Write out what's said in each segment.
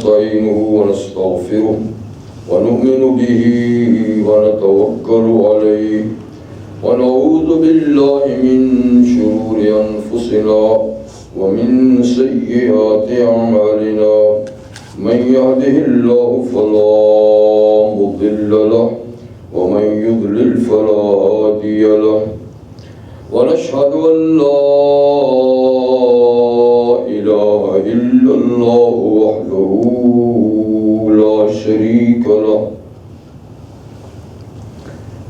ونستعينه ونستغفره ونؤمن به ونتوكل عليه ونعوذ بالله من شرور أنفسنا ومن سيئات أعمالنا من يهده الله فلا مضل له ومن يضلل فلا هادي له ونشهد أن لا إله إلا الله وحده لا شريك له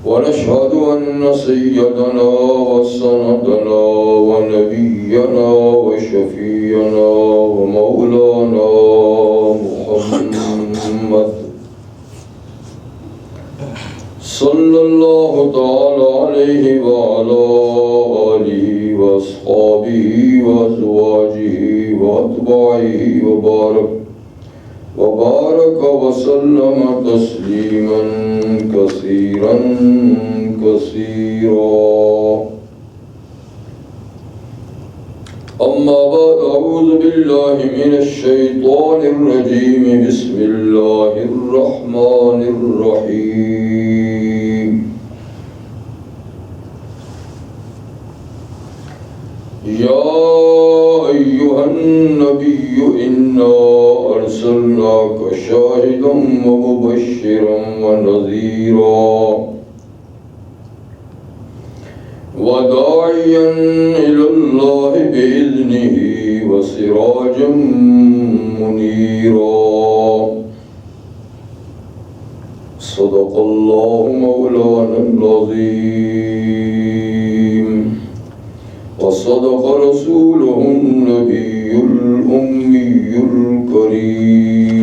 ونشهد أن سيدنا وسندنا ونبينا وشفيعنا ومولانا محمد صلى الله تعالى عليه وعلى آله وأصحابه وأزواجه وأتباعه وبارك وسلم تسليما كثيرا أما بعد أعوذ بالله من الشيطان الرجيم بسم الله الرحمن الرحيم يا أيها النبي إنا أرسلناك شاهدا ومبشرا ونذيرا وداعيا إلى الله بإذنه وسراجا منيرا صدق الله مولانا العظيم وصدق رسوله النبي الأمي الكريم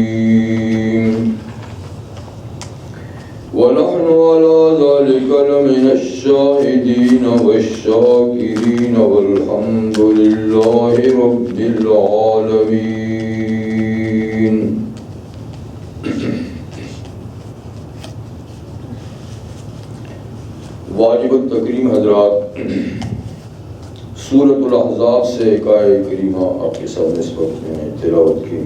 ونحن على ذلك لمن الشاهدين والشاكرين والحمد لله رب العالمين. واجب التکریم حضرات، سورۃ الاحزاب سے ایک آیہ کریمہ آپ کے سامنے اس وقت میں نے تلاوت کی.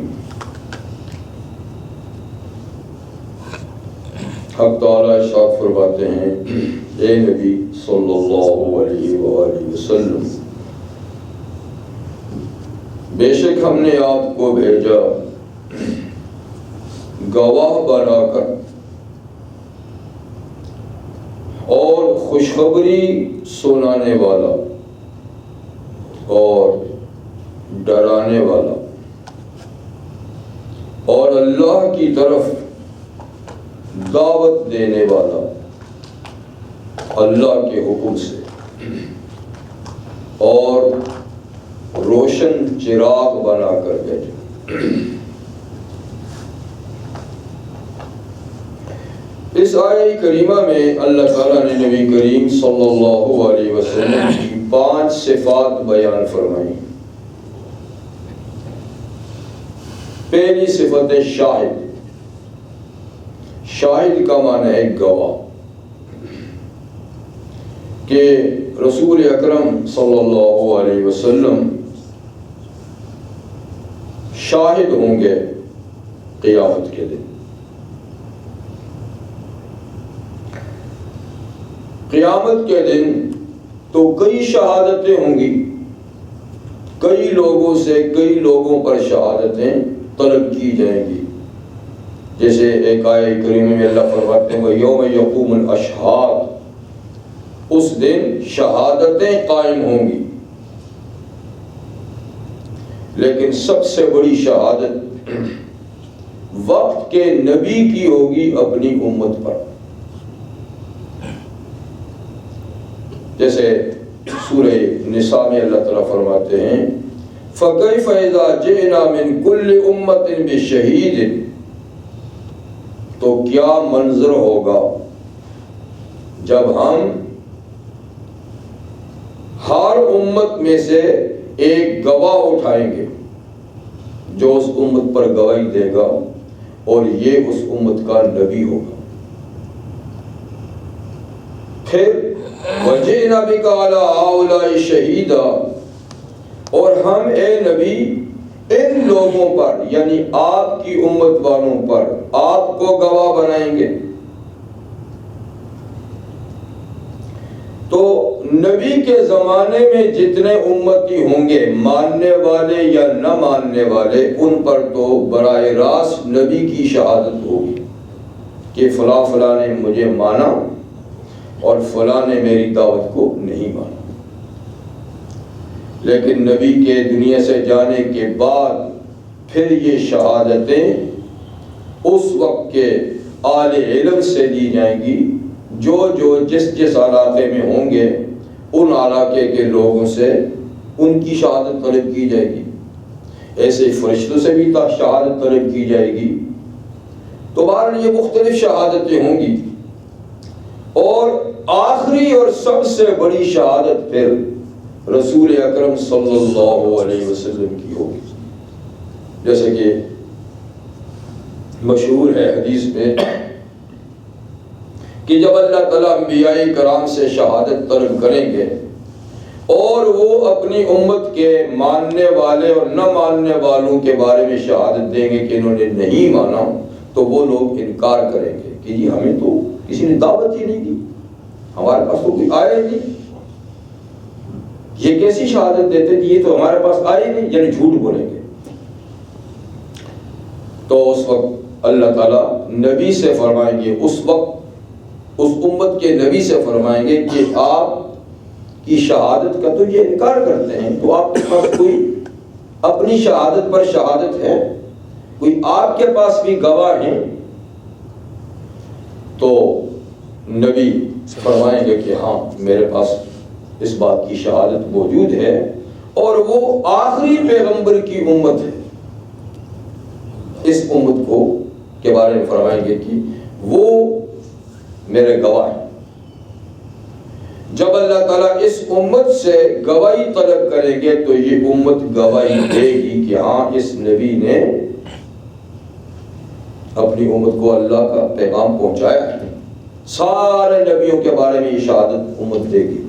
حق تعالیٰ ارشاد فرماتے ہیں، اے نبی صلی اللہ علیہ وآلہ وسلم، بے شک ہم نے آپ کو بھیجا گواہ بنا کر اور خوشخبری سنانے والا اور ڈرانے والا اور اللہ کی طرف دعوت دینے والا اللہ کے حکم سے، اور روشن چراغ بنا کر بھیجے. اس آیہ کریمہ میں اللہ تعالیٰ نے نبی کریم صلی اللہ علیہ وسلم کی 5 صفات بیان فرمائی. پہلی صفت ہے شاہد. شاہد کا معنی ہے گواہ، کہ رسول اکرم صلی اللہ علیہ وسلم شاہد ہوں گے قیامت کے دن. قیامت کے دن تو کئی شہادتیں ہوں گی، کئی لوگوں سے کئی لوگوں پر شہادتیں طلب کی جائیں گی. جیسے ایک آیہ کریمہ میں اللہ فرماتے ہیں یوم یقوم الاشہاد، اس دن شہادتیں قائم ہوں گی، لیکن سب سے بڑی شہادت وقت کے نبی کی ہوگی اپنی امت پر. جیسے سورہ نساء میں اللہ تعالیٰ فرماتے ہیں فَكَيْفَ إِذَا جِئْنَا مِنْ كُلِّ أُمَّةٍ بِشَهِيدٍ، تو کیا منظر ہوگا جب ہم ہر امت میں سے ایک گواہ اٹھائیں گے جو اس امت پر گواہی دے گا، اور یہ اس امت کا نبی ہوگا. پھر وَجِئْنَا بِكَ عَلَىٰ هَٰؤُلَاءِ شَهِيدًا، اور ہم اے نبی ان لوگوں پر یعنی آپ کی امت والوں پر آپ کو گواہ بنائیں گے۔ تو نبی کے زمانے میں جتنے امتی ہوں گے ماننے والے یا نہ ماننے والے، ان پر تو براہ راست نبی کی شہادت ہوگی کہ فلاں فلاں نے مجھے مانا اور فلاں نے میری دعوت کو نہیں مانا۔ لیکن نبی کے دنیا سے جانے کے بعد پھر یہ شہادتیں اس وقت کے اہل علم سے دی جائیں گی، جو جس علاقے میں ہوں گے ان علاقے کے لوگوں سے ان کی شہادت طلب کی جائے گی۔ ایسے فرشتوں سے بھی شہادت طلب کی جائے گی۔ تو بہرحال یہ مختلف شہادتیں ہوں گی، اور آخری اور سب سے بڑی شہادت پھر رسول اکرم صلی اللہ علیہ وسلم کی ہوگی، جیسے کہ مشہور ہے حدیث میں کہ جب اللہ تعالیٰ انبیاء کرام سے شہادت طلب کریں گے اور وہ اپنی امت کے ماننے والے اور نہ ماننے والوں کے بارے میں شہادت دیں گے کہ انہوں نے نہیں مانا، تو وہ لوگ انکار کریں گے کہ جی ہمیں تو کسی نے دعوت ہی نہیں دی، ہمارے پاس تو کوئی آیا ہی نہیں، یہ کیسی شہادت دیتے کہ یہ تو ہمارے پاس آئے نہیں، یعنی جھوٹ بولیں گے۔ تو اس وقت اللہ تعالیٰ نبی سے فرمائیں گے، اس وقت اس امت کے نبی سے فرمائیں گے کہ آپ کی شہادت کا تو یہ انکار کرتے ہیں، تو آپ کے پاس کوئی اپنی شہادت پر شہادت ہے؟ کوئی آپ کے پاس بھی گواہ ہیں؟ تو نبی فرمائیں گے کہ ہاں میرے پاس اس بات کی شہادت موجود ہے، اور وہ آخری پیغمبر کی امت ہے، اس امت کو کے بارے میں فرمائیں گے کہ وہ میرے گواہ ہیں۔ جب اللہ تعالیٰ اس امت سے گواہی طلب کریں گے تو یہ امت گواہی دے گی کہ ہاں اس نبی نے اپنی امت کو اللہ کا پیغام پہنچایا ہے۔ سارے نبیوں کے بارے میں یہ شہادت امت دے گی۔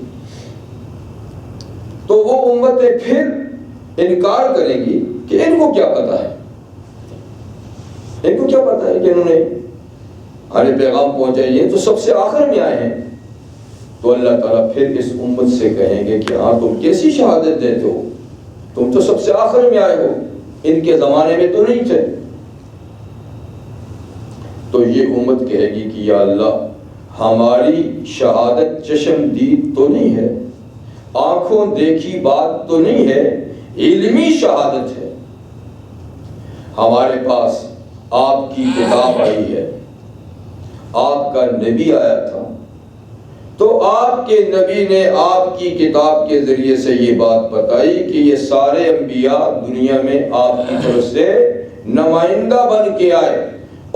تو وہ امتیں پھر انکار کریں گی کہ ان کو کیا پتا ہے، ان کو کیا پتا ہے کہ انہوں نے ہمیں پیغام پہنچایا، یہ تو سب سے آخر میں آئے ہیں۔ تو اللہ تعالیٰ پھر اس امت سے کہیں گے کہ ہاں تم کیسی شہادت دیتے ہو، تم تو سب سے آخر میں آئے ہو، ان کے زمانے میں تو نہیں تھے۔ تو یہ امت کہے گی کہ یا اللہ ہماری شہادت چشم دید تو نہیں ہے، آنکھوں دیکھی بات تو نہیں ہے، علمی شہادت ہے۔ ہمارے پاس آپ کی کتاب آئی ہے، آپ کا نبی آیا تھا، تو آپ کے نبی نے آپ کی کتاب کے ذریعے سے یہ بات بتائی کہ یہ سارے انبیاء دنیا میں آپ کی طرف سے نمائندہ بن کے آئے،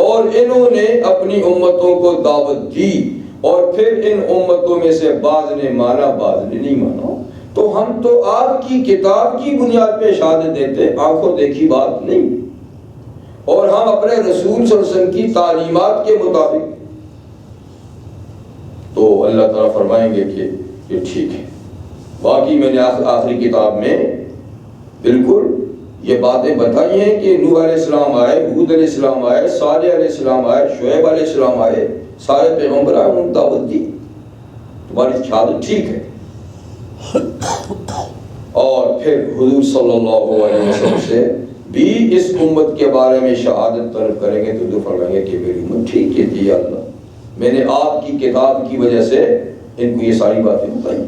اور انہوں نے اپنی امتوں کو دعوت دی، اور پھر ان امتوں میں سے بعض نے مانا بعض نے نہیں مانا۔ تو ہم تو آپ کی کتاب کی بنیاد پہ شہادت دیتے، آنکھوں دیکھی بات نہیں، اور ہم اپنے رسول صلی اللہ علیہ وسلم کی تعلیمات کے مطابق۔ تو اللہ تعالیٰ فرمائیں گے کہ یہ ٹھیک ہے، باقی میں نے آخری کتاب میں بالکل یہ باتیں بتائی ہیں کہ نوح علیہ السلام آئے، ہود علیہ السلام آئے، صالح علیہ السلام آئے، شعیب علیہ السلام آئے، سارے پیغمبر آئے، انہوں نے دعوت دی، تمہاری شہادت ٹھیک ہے۔ اور پھر حضور صلی اللہ علیہ وسلم سے بھی اس امت کے بارے میں شہادت طلب کریں گے، تو جو فرمائیں گے کہ میری امت ٹھیک ہے جی اللہ، میں نے آپ کی کتاب کی وجہ سے ان کو یہ ساری باتیں بتائیں۔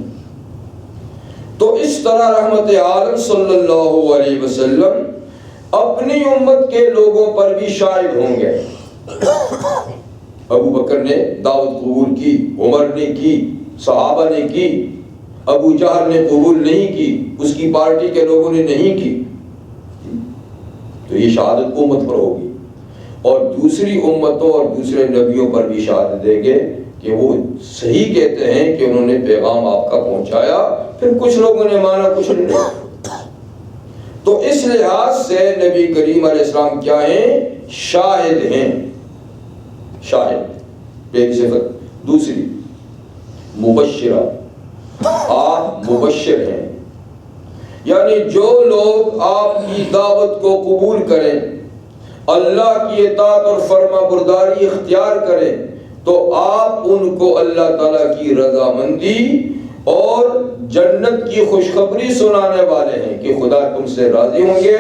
تو اس طرح رحمت عالم صلی اللہ علیہ وسلم اپنی امت کے لوگوں پر بھی شاہد ہوں گے۔ ابو بکر نے دعوت قبول کی، عمر نے کی، صحابہ نے کی، ابو جہل نے قبول نہیں کی، اس کی پارٹی کے لوگوں نے نہیں کی، تو یہ شہادت امت پر ہوگی۔ اور دوسری امتوں اور دوسرے نبیوں پر بھی شہادت دیں گے کہ وہ صحیح کہتے ہیں کہ انہوں نے پیغام آپ کا پہنچایا، پھر کچھ لوگوں نے مانا کچھ نے نہیں۔ تو اس لحاظ سے نبی کریم علیہ السلام کیا ہیں؟ شاہد ہیں، شاہد ایک صفت۔ دوسری مبشرہ، آپ مبشر ہیں، یعنی جو لوگ آپ کی دعوت کو قبول کریں، اللہ کی اطاعت اور فرما برداری اختیار کریں، تو آپ ان کو اللہ تعالیٰ کی رضامندی اور جنت کی خوشخبری سنانے والے ہیں کہ خدا تم سے راضی ہوں گے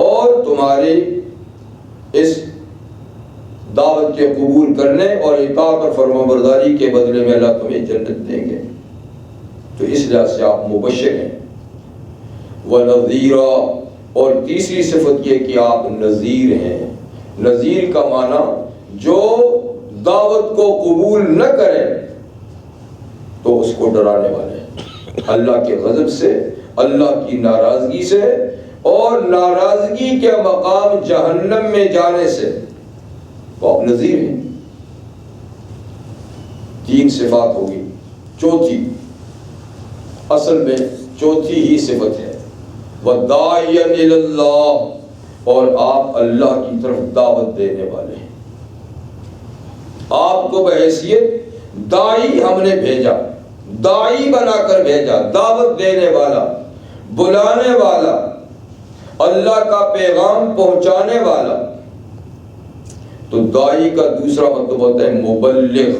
اور تمہاری اس دعوت کے قبول کرنے اور اطاعت اور فرما برداری کے بدلے میں اللہ تمہیں جنت دیں گے۔ تو اس لحاظ سے آپ مبشر ہیں۔ وَنَذِيرًا، اور تیسری صفت یہ کہ آپ نذیر ہیں۔ نذیر کا معنی جو دعوت کو قبول نہ کرے تو اس کو ڈرانے والے ہیں اللہ کے غضب سے، اللہ کی ناراضگی سے اور ناراضگی کے مقام جہنم میں جانے سے، وہ آپ نذیر ہیں۔ 3 صفات ہوگی، چوتھی اصل میں چوتھی ہی صفت ہے، وَدَاعِيًا إِلَى اللَّهِ، اور آپ اللہ کی طرف دعوت دینے والے ہیں۔ آپ کو بحیثیت داعی ہم نے بھیجا، داعی بنا کر بھیجا، دعوت دینے والا، بلانے والا، اللہ کا پیغام پہنچانے والا۔ تو داعی کا دوسرا مطلب ہوتا ہے مبلغ۔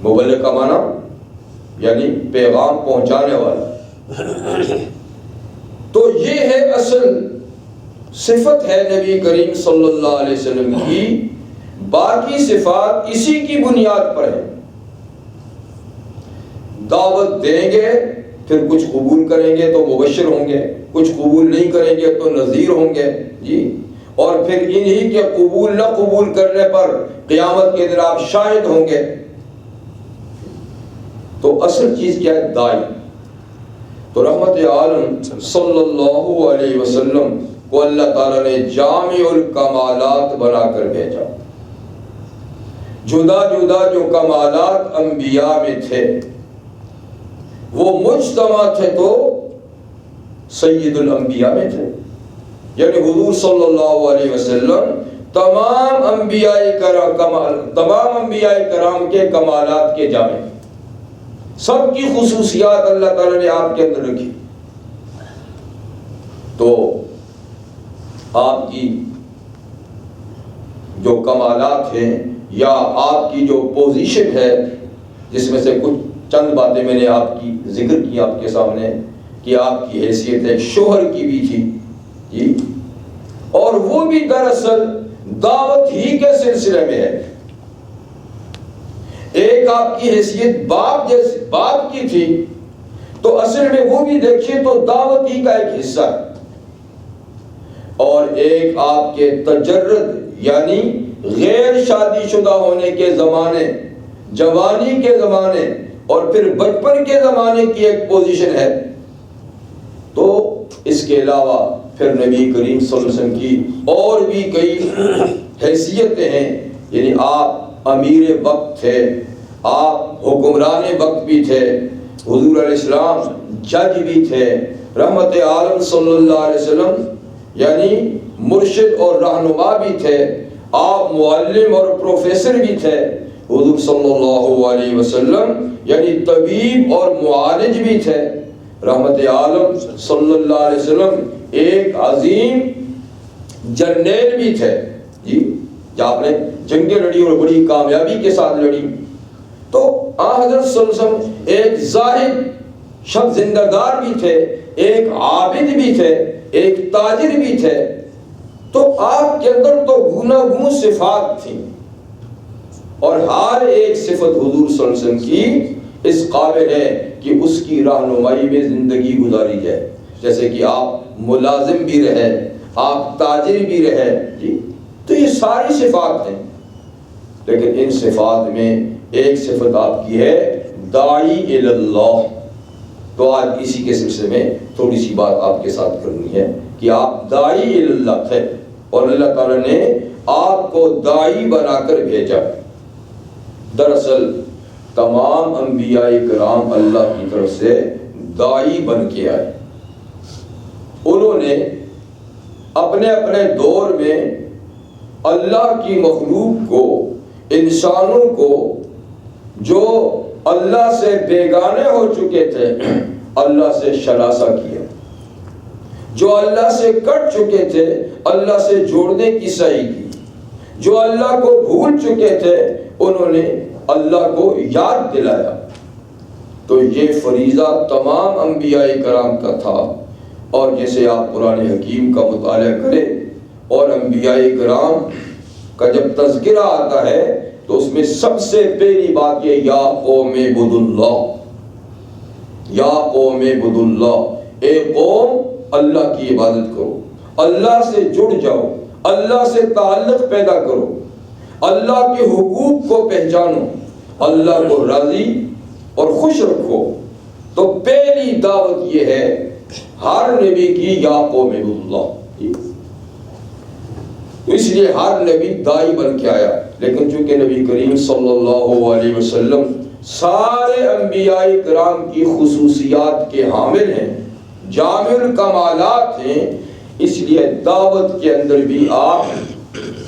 مبلغ کا معنی یعنی پیغام پہنچانے والا۔ تو یہ ہے اصل صفت ہے نبی کریم صلی اللہ علیہ وسلم کی، باقی صفات اسی کی بنیاد پر ہیں۔ دعوت دیں گے، پھر کچھ قبول کریں گے تو مبشر ہوں گے، کچھ قبول نہیں کریں گے تو نذیر ہوں گے جی، اور پھر انہی کے قبول نہ قبول کرنے پر قیامت کے دن آپ شاہد ہوں گے۔ تو اصل چیز کیا ہے؟ داعی۔ تو رحمت عالم صلی اللہ علیہ وسلم کو اللہ تعالیٰ نے جامع الکمالات بنا کر بھیجا۔ جدا جدا جو کمالات انبیاء میں تھے وہ مجتمع تھے تو سید الانبیاء میں تھے، یعنی حضور صلی اللہ علیہ وسلم تمام انبیاء کرام کے کمالات کے جامع، سب کی خصوصیات اللہ تعالیٰ نے آپ کے اندر رکھی۔ تو آپ کی جو کمالات ہیں یا آپ کی جو پوزیشن ہے، جس میں سے کچھ چند باتیں میں نے آپ کی ذکر کی آپ کے سامنے، کہ آپ کی حیثیت ایک شوہر کی بھی تھی جی، اور وہ بھی دراصل دعوت ہی کے سلسلے میں ہے۔ ایک آپ کی حیثیت باپ کی تھی، تو اصل میں وہ بھی دیکھیے تو دعوت ہی کا ایک حصہ ہے، اور ایک آپ کے تجرد یعنی غیر شادی شدہ ہونے کے زمانے، جوانی کے زمانے اور پھر بچپن کے زمانے کی ایک پوزیشن ہے۔ تو اس کے علاوہ پھر نبی کریم صلی اللہ علیہ وسلم کی اور بھی کئی حیثیتیں ہیں، یعنی آپ امیر وقت تھے، آپ حکمران وقت بھی تھے، حضور علیہ السلام جج بھی تھے، رحمت عالم صلی اللہ علیہ وسلم یعنی مرشد اور رہنما بھی تھے، آپ معلم اور پروفیسر بھی تھے، حضور صلی اللہ علیہ وسلم یعنی طبیب اور معالج بھی تھے، رحمت عالم صلی اللہ علیہ وسلم ایک عظیم جرنیل بھی تھے جی، جو آپ نے جنگیں لڑی اور بڑی کامیابی کے ساتھ لڑی۔ تو حضرت صلی اللہ علیہ وسلم ایک زاہد شب زندگار بھی تھے، ایک عابد بھی تھے، ایک تاجر بھی تھے۔ تو آپ کے اندر تو گوناگون صفات تھیں، اور ہر ایک صفت حضور صلی اللہ علیہ وسلم کی اس قابل ہے کہ اس کی رہنمائی میں زندگی گزاری جائے۔ جیسے کہ آپ ملازم بھی رہے، آپ تاجر بھی رہے جی، تو یہ ساری صفات ہیں، لیکن ان صفات میں ایک صفت آپ کی ہے داعی الی اللہ۔ تو آج اسی کے سلسلے میں تھوڑی سی بات آپ کے ساتھ کرنی ہے کہ آپ داعی الی اللہ تھے، اور اللہ تعالیٰ نے آپ کو داعی بنا کر بھیجا۔ دراصل تمام انبیاء کرام اللہ کی طرف سے داعی بن کے آئے۔ انہوں نے اپنے اپنے دور میں اللہ کی مخلوق کو، انسانوں کو جو اللہ سے بیگانے ہو چکے تھے، اللہ سے شناسہ کیا، جو اللہ سے کٹ چکے تھے اللہ سے جوڑنے کی سعی کی، جو اللہ کو بھول چکے تھے انہوں نے اللہ کو یاد دلایا۔ تو یہ فریضہ تمام انبیاء کرام کا تھا۔ اور جیسے آپ قرآن حکیم کا مطالعہ کریں اور انبیاء کرام کا جب تذکرہ آتا ہے تو اس میں سب سے پہلی بات یہ یا قوم اعبدوا اللہ، یا قوم اعبدوا اللہ، اے قوم اللہ کی عبادت کرو، اللہ سے جڑ جاؤ، اللہ سے تعلق پیدا کرو، اللہ کے حقوق کو پہچانو، اللہ کو راضی اور خوش رکھو۔ تو پہلی دعوت یہ ہے ہر نبی کی یا قوم اعبدوا اللہ۔ اس لیے ہر نبی داعی بن کے آیا، لیکن چونکہ نبی کریم صلی اللہ علیہ وسلم سارے انبیاء کرام کی خصوصیات کے حامل ہیں، جامع الکمالات ہیں، اس لیے دعوت کے اندر بھی آپ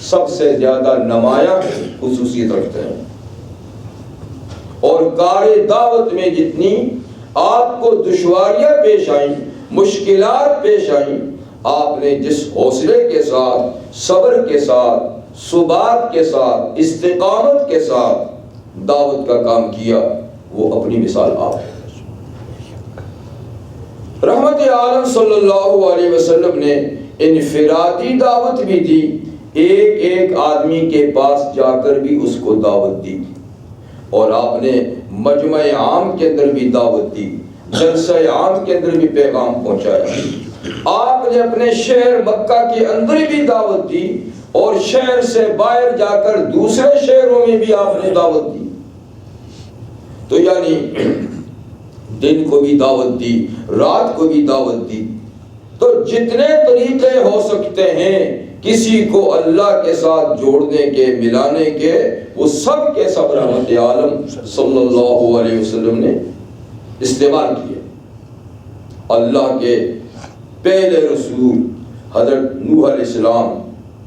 سب سے زیادہ نمایاں خصوصیت رکھتے ہیں۔ اور کار دعوت میں جتنی آپ کو دشواریاں پیش آئیں، مشکلات پیش آئیں، آپ نے جس حوصلے کے ساتھ، صبر کے ساتھ، ثبات کے ساتھ، استقامت کے ساتھ دعوت کا کام کیا، وہ اپنی مثال آپ ہے۔ رحمت عالم صلی اللہ علیہ وسلم نے انفرادی دعوت بھی دی، ایک ایک آدمی کے پاس جا کر بھی اس کو دعوت دی، اور آپ نے مجمع عام کے اندر بھی دعوت دی، جلسہ عام کے اندر بھی پیغام پہنچایا۔ آپ نے اپنے شہر مکہ کے اندر بھی دعوت دی، اور شہر سے باہر جا کر دوسرے شہروں میں بھی آپ نے دعوت دی۔ تو یعنی دن کو بھی دعوت دی، رات کو بھی دعوت دی۔ تو جتنے طریقے ہو سکتے ہیں کسی کو اللہ کے ساتھ جوڑنے کے، ملانے کے، وہ سب کے سب رحمت عالم صلی اللہ علیہ وسلم نے استعمال کیے۔ اللہ کے پہلے رسول حضرت نوح علیہ السلام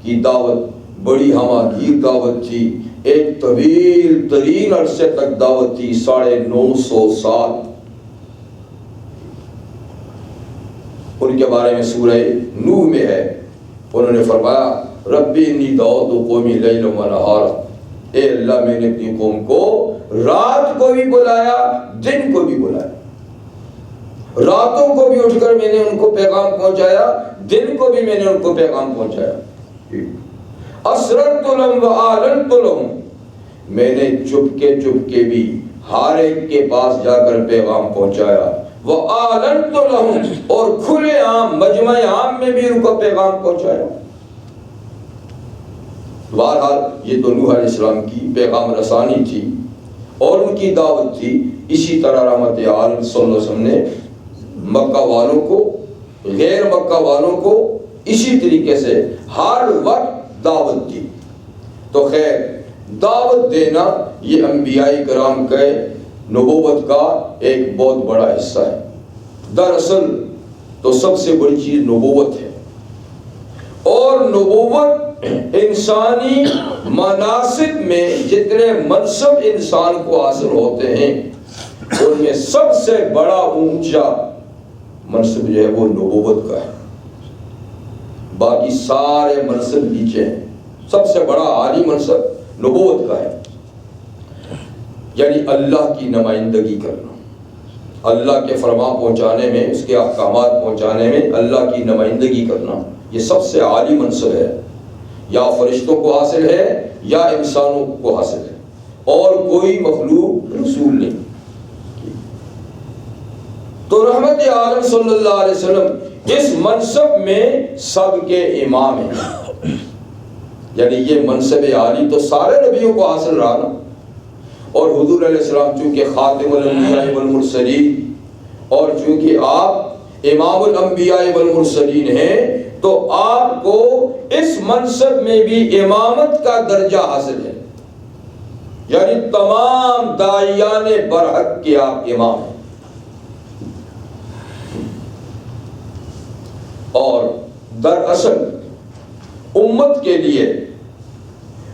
کی دعوت بڑی ہماگیر دعوت تھی، ایک طویل ترین عرصے تک دعوت تھی، 950 سال۔ ان کے بارے میں سورہ نوح میں ہے، انہوں نے فرمایا ربی انی دعوت قومی لیلا و نہارا، اے اللہ میں نے اپنی قوم کو رات کو بھی بلایا، دن کو بھی بلایا، راتوں کو بھی اٹھ کر میں نے ان کو پیغام پہنچایا، دن کو بھی میں نے ان کو پیغام پہنچایا۔ اسررت لهم واعلنت لهم، میں نے چپ کے بھی ہر ایک کے پاس جا کر پیغام پہنچایا، وَأَعْلَنْتُ لَهُمْ، اور کھلے عام مجمع عام میں بھی ان کو پیغام پہنچایا۔ بہرحال یہ تو نوح علیہ السلام کی پیغام رسانی تھی اور ان کی دعوت تھی۔ اسی طرح رحمت عالم صلی اللہ علیہ وسلم نے مکہ والوں کو، غیر مکہ والوں کو اسی طریقے سے ہر وقت دعوت دی۔ تو خیر دعوت دینا یہ انبیاء کرام کے نبوت کا ایک بہت بڑا حصہ ہے۔ دراصل تو سب سے بڑی چیز نبوت ہے، اور نبوت انسانی مناصب میں جتنے منصب انسان کو حاصل ہوتے ہیں ان میں سب سے بڑا اونچا منصب جو ہے وہ نبوت کا ہے، باقی سارے منصب نیچے ہیں، سب سے بڑا عالی منصب نبوت کا ہے۔ یعنی اللہ کی نمائندگی کرنا، اللہ کے فرما پہنچانے میں، اس کے احکامات پہنچانے میں اللہ کی نمائندگی کرنا، یہ سب سے عالی منصب ہے، یا فرشتوں کو حاصل ہے یا انسانوں کو حاصل ہے، اور کوئی مخلوق رسول نہیں۔ تو رحمت عالم صلی اللہ علیہ وسلم اس منصب میں سب کے امام ہیں، یعنی یہ منصب عالی تو سارے نبیوں کو حاصل رہا نا، اور حضور علیہ السلام چونکہ خاتم الانبیاء والمرسلین اور چونکہ آپ امام الانبیاء والمرسلین ہیں، تو آپ کو اس منصب میں بھی امامت کا درجہ حاصل ہے، یعنی تمام داعیان برحق کے آپ امام ہیں۔ اور دراصل امت کے لیے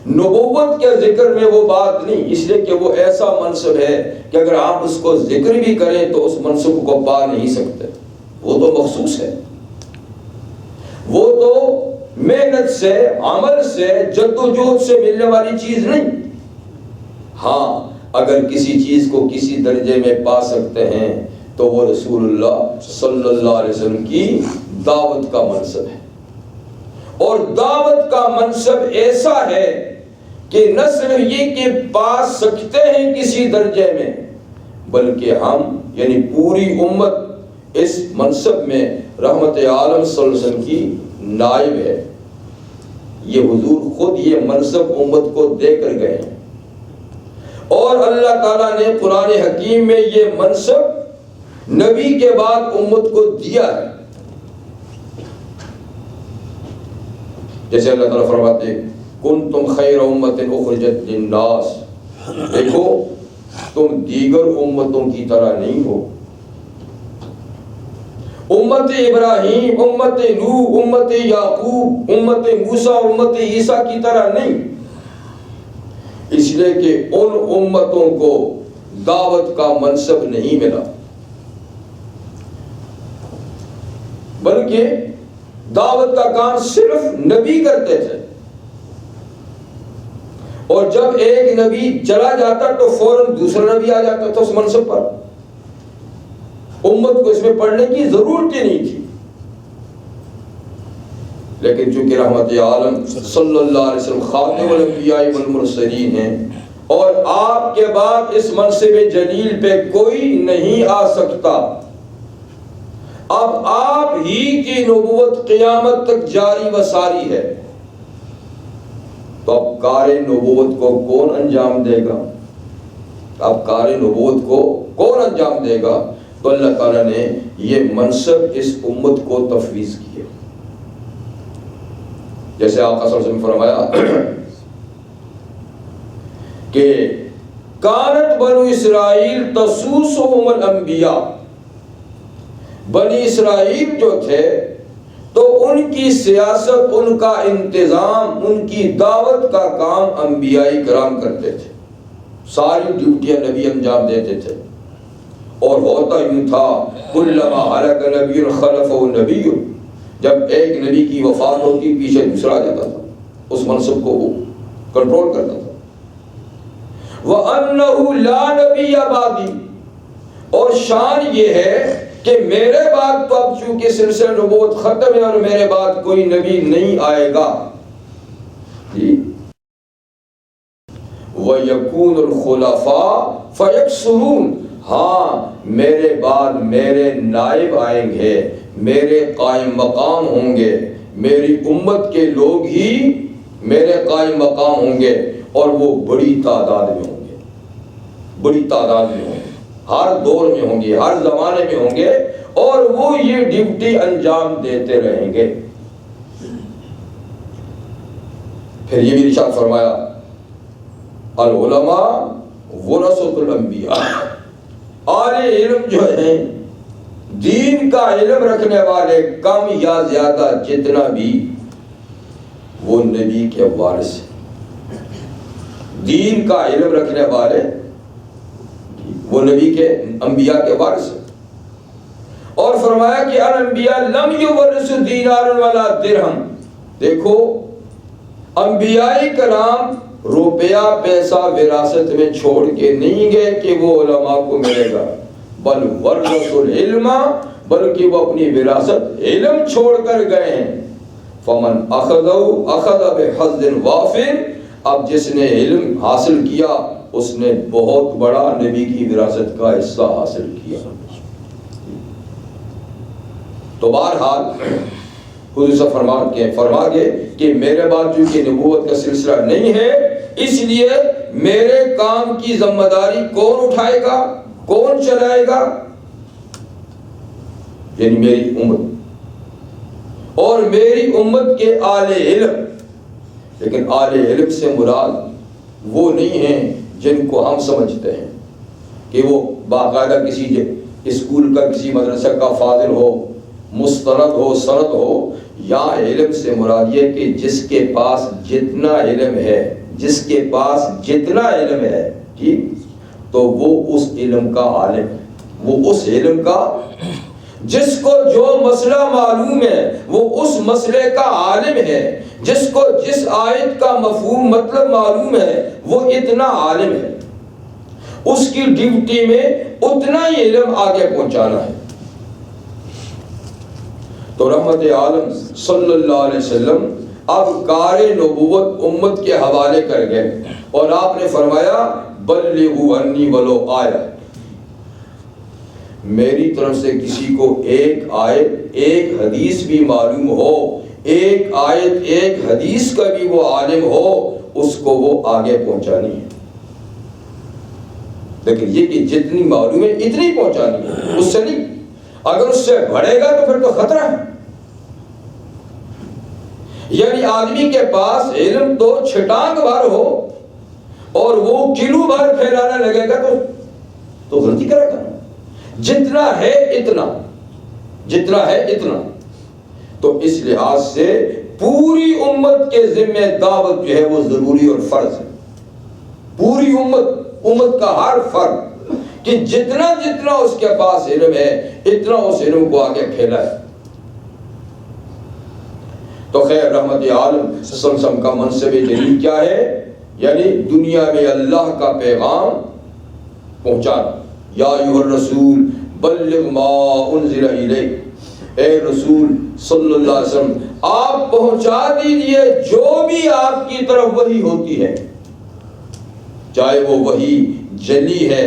نبوت کے ذکر میں وہ بات نہیں، اس لیے کہ وہ ایسا منصب ہے کہ اگر آپ اس کو ذکر بھی کریں تو اس منصب کو پا نہیں سکتے، وہ تو مخصوص ہے، وہ تو محنت سے، عمل سے، جدوجہد سے ملنے والی چیز نہیں۔ ہاں اگر کسی چیز کو کسی درجے میں پا سکتے ہیں تو وہ رسول اللہ صلی اللہ علیہ وسلم کی دعوت کا منصب ہے، اور دعوت کا منصب ایسا ہے کہ نہ صرف یہ کہ پا سکتے ہیں کسی درجے میں، بلکہ ہم یعنی پوری امت اس منصب میں رحمت عالم صلی اللہ علیہ وسلم کی نائب ہے۔ یہ حضور خود یہ منصب امت کو دے کر گئے ہیں، اور اللہ تعالیٰ نے قرآن حکیم میں یہ منصب نبی کے بعد امت کو دیا ہے۔ جیسے اللہ تعالیٰ فرماتے ہیں کنتم خیر امت اخرجت للناس، دیکھو تم دیگر امتوں کی طرح نہیں ہو، امت ابراہیم، امت نوح، امت یعقوب، امت موسیٰ، امت عیسیٰ کی طرح نہیں، اس لیے کہ ان امتوں کو دعوت کا منصب نہیں ملا، بلکہ دعوت کا کام صرف نبی کرتے تھے، اور جب ایک نبی چلا جاتا تو فوراً دوسرا نبی آ جاتا تھا اس منصب پر، امت کو اس میں پڑھنے کی ضرورت ہی نہیں تھی۔ لیکن چونکہ رحمت عالم صلی اللہ علیہ وسلم خاتم الانبیاء والمرسلین ہیں، اور آپ کے بعد اس منصب جلیل پہ کوئی نہیں آ سکتا، اب آپ ہی کی نبوت قیامت تک جاری و ساری ہے، تو اب کار نبوت کو کون انجام دے گا؟ اب کار نبوت کو کون انجام دے گا؟ تو اللہ تعالیٰ نے یہ منصب اس امت کو تفویض کیا، جیسے آقا صلی اللہ علیہ وسلم فرمایا کہ کانت بنو اسرائیل تسوسہم الانبیاء، بنی اسرائیل جو تھے تو ان کی سیاست، ان کا انتظام، ان کی دعوت کا کام انبیاء کرام کرتے تھے، ساری ڈیوٹیاں نبی انجام دیتے تھے، اور ہوتا یوں تھا کلما ہلک نبی خلفہ نبی، جب ایک نبی کی وفات ہوتی پیچھے دوسرا آ جاتا تھا، اس منصب کو وہ کنٹرول کرتا تھا۔ وَأَنَّهُ لَا نَبِيَّ بَعْدِي، اور شان یہ ہے کہ میرے بعد تو اب چونکہ سلسلہ نبوت ختم ہے اور میرے بعد کوئی نبی نہیں آئے گا، وَيَكُونُ الْخُلَفَاءُ فَيَكْسُرُونَ، ہاں میرے بعد میرے نائب آئیں گے، میرے قائم مقام ہوں گے، میری امت کے لوگ ہی میرے قائم مقام ہوں گے، اور وہ بڑی تعداد میں ہوں گے، بڑی تعداد میں ہوں گے، ہر دور میں ہوں گے، ہر زمانے میں ہوں گے، اور وہ یہ ڈیوٹی انجام دیتے رہیں گے۔ پھر یہ بھی ارشاد فرمایا العلماء ورثۃ الانبیاء، اہل علم جو ہیں، دین کا علم رکھنے والے، کم یا زیادہ جتنا بھی، وہ نبی کے وارث ہیں، دین کا علم رکھنے والے وہ نبی کے انبیاء کے وارث ہیں۔ اور فرمایا کہ الانبیاء لم یورثوا دینارا ولا درہم، دیکھو انبیاء کرام روپیہ پیسہ وراثت میں چھوڑ کے نہیں گئے کہ وہ علماء کو ملے گا، بل ورثوا العلم، بلکہ وہ اپنی وراثت علم چھوڑ کر گئے ہیں۔ فمن اخذ بحظ وافر، اب جس نے علم حاصل کیا اس نے بہت بڑا نبی کی وراثت کا حصہ حاصل کیا۔ تو بہرحال حضور سے فرما گئے کہ میرے بعد چونکہ نبوت کا سلسلہ نہیں ہے، اس لیے میرے کام کی ذمہ داری کون اٹھائے گا، کون چلائے گا؟ یعنی میری امت، اور میری امت کے اہل علم۔ لیکن اہل علم سے مراد وہ نہیں ہیں جن کو ہم سمجھتے ہیں کہ وہ باقاعدہ کسی اسکول کا، کسی مدرسہ کا فاضل ہو، مستند ہو، سند ہو۔ یا علم سے مراد یہ کہ جس کے پاس جتنا علم ہے جس کے پاس جتنا علم ہے ٹھیک تو وہ اس علم کا عالم ہے، وہ اس علم کا، جس کو جو مسئلہ معلوم ہے وہ اس مسئلے کا عالم ہے، جس کو جس آیت کا مفہوم مطلب معلوم ہے وہ اتنا عالم ہے، اس کی ڈیوٹی میں اتنا ہی علم آگے پہنچانا ہے۔ تو رحمت عالم صلی اللہ علیہ وسلم اب کار نبوت امت کے حوالے کر گئے اور آپ نے فرمایا بلغوا انی ولو آیہ، میری طرف سے کسی کو ایک آیت ایک حدیث بھی معلوم ہو، ایک آیت ایک حدیث کا بھی وہ عالم ہو، اس کو وہ آگے پہنچانی ہے۔ لیکن یہ کہ جتنی معلوم ہے اتنی پہنچانی ہے، اس سے نہیں، اگر اس سے بڑھے گا تو پھر تو خطرہ ہے۔ یعنی آدمی کے پاس علم تو چھٹانگ بھر ہو اور وہ کلو بھر پھیلانا لگے گا تو غلطی کرے گا۔ جتنا ہے اتنا، جتنا ہے اتنا۔ تو اس لحاظ سے پوری امت کے ذمہ دعوت جو ہے وہ ضروری اور فرض ہے۔ پوری امت کا ہر فرد کہ جتنا جتنا اس کے پاس علم ہے اتنا اس علم کو آگے پھیلائے۔ تو خیر رحمت عالم سمسم کا منصب جلیل کیا ہے؟ یعنی دنیا میں اللہ کا پیغام پہنچانا۔ یا ایھا الرسول بلغ ما انزل الیک، اے رسول صلی اللہ علیہ وسلم آپ پہنچا دیجئے جو بھی آپ کی طرف وحی ہوتی ہے، چاہے وہ وحی جلی ہے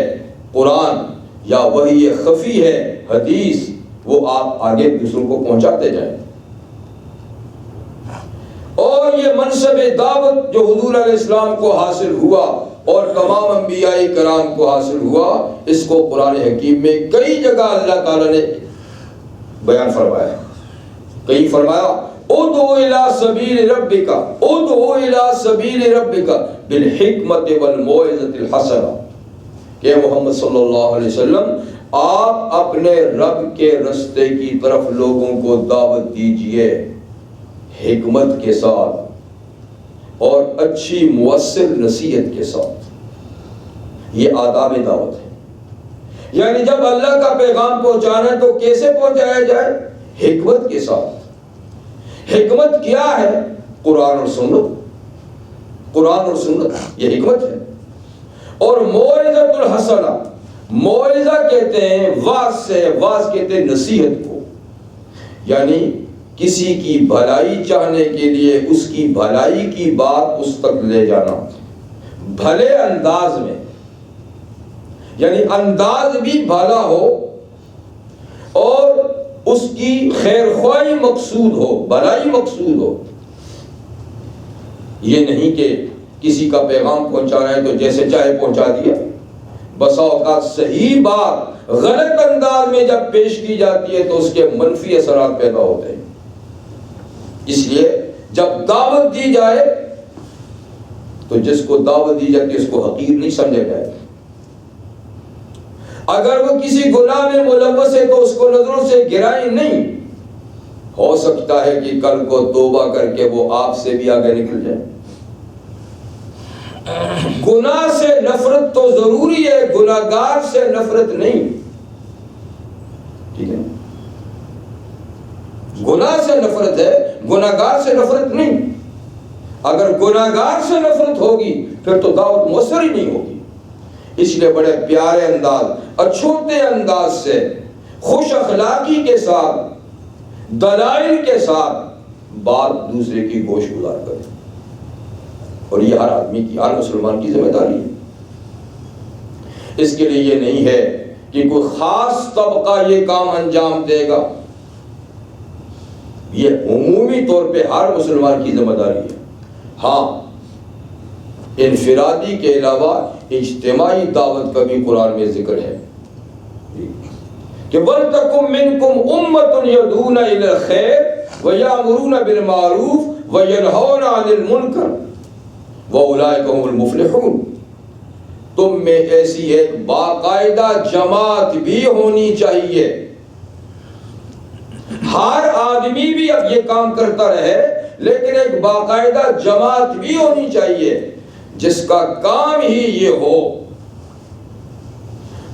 قرآن یا وحی خفی ہے حدیث، وہ آپ آگے دوسروں کو پہنچاتے جائیں۔ اور یہ منصب دعوت جو حضور علیہ السلام کو حاصل ہوا اور تمام انبیاء کرام کو حاصل ہوا، اس کو قرآن حکیم میں کئی جگہ اللہ تعالیٰ نے بیان فرمایا۔ کہیں فرمایا ادعو الی سبیل ربک، ادعو الی سبیل ربک بالحکمت والموعظۃ الحسنہ، کہ محمد صلی اللہ علیہ وسلم آپ اپنے رب کے رستے کی طرف لوگوں کو دعوت دیجئے حکمت کے ساتھ اور اچھی مؤثر نصیحت کے ساتھ۔ یہ آداب دعوت ہے۔ یعنی جب اللہ کا پیغام پہنچانا ہے تو کیسے پہنچایا جائے؟ حکمت کے ساتھ۔ حکمت کیا ہے؟ قرآن اور سنت، قرآن اور سنت یہ حکمت ہے۔ اور موعظۃ الحسنہ، موعظہ کہتے ہیں واعظ سے، واعظ کہتے ہیں نصیحت کو، یعنی کسی کی بھلائی چاہنے کے لیے اس کی بھلائی کی بات اس تک لے جانا بھلے انداز میں، یعنی انداز بھی بھلا ہو اور اس کی خیر خواہی مقصود ہو، بھلائی مقصود ہو۔ یہ نہیں کہ کسی کا پیغام پہنچانا ہے تو جیسے چاہے پہنچا دیا۔ بسا اوقات صحیح بات غلط انداز میں جب پیش کی جاتی ہے تو اس کے منفی اثرات پیدا ہوتے ہیں۔ اس لیے جب دعوت دی جائے تو جس کو دعوت دی جاتی ہے اس کو حقیر نہیں سمجھا جائے۔ اگر وہ کسی گناہ میں ملوث ہے تو اس کو نظروں سے گرائیں نہیں، ہو سکتا ہے کہ کل کو توبہ کر کے وہ آپ سے بھی آگے نکل جائے۔ گناہ سے نفرت تو ضروری ہے، گناہگار سے نفرت نہیں، ٹھیک ہے؟ گناہ سے نفرت ہے، گناہگار سے نفرت نہیں۔ اگر گناہگار سے نفرت ہوگی پھر تو دعوت مؤثر ہی نہیں ہوگی۔ اس لیے بڑے پیارے انداز، اچھوتے انداز سے، خوش اخلاقی کے ساتھ، دلائل کے ساتھ بات دوسرے کی گوش گزار کریں، اور یہ ہر آدمی کی، ہر مسلمان کی ذمہ داری ہے۔ اس کے لیے یہ نہیں ہے کہ کوئی خاص طبقہ یہ کام انجام دے گا، یہ عمومی طور پہ ہر مسلمان کی ذمہ داری ہے۔ ہاں انفرادی کے علاوہ اجتماعی دعوت کا بھی قرآن میں ذکر ہے کہ وَلْتَكُن مِّنكُمْ أُمَّةٌ يَدْعُونَ إِلَى الْخَيْرِ وَيَأْمُرُونَ بِالْمَعْرُوفِ وَيَنْهَوْنَ عَنِ الْمُنكَرِ وَأُولَٰئِكَ هُمُ الْمُفْلِحُونَ۔ تم میں ایسی ایک باقاعدہ جماعت بھی ہونی چاہیے، ہر آدمی بھی اب یہ کام کرتا رہے لیکن ایک باقاعدہ جماعت بھی ہونی چاہیے جس کا کام ہی یہ ہو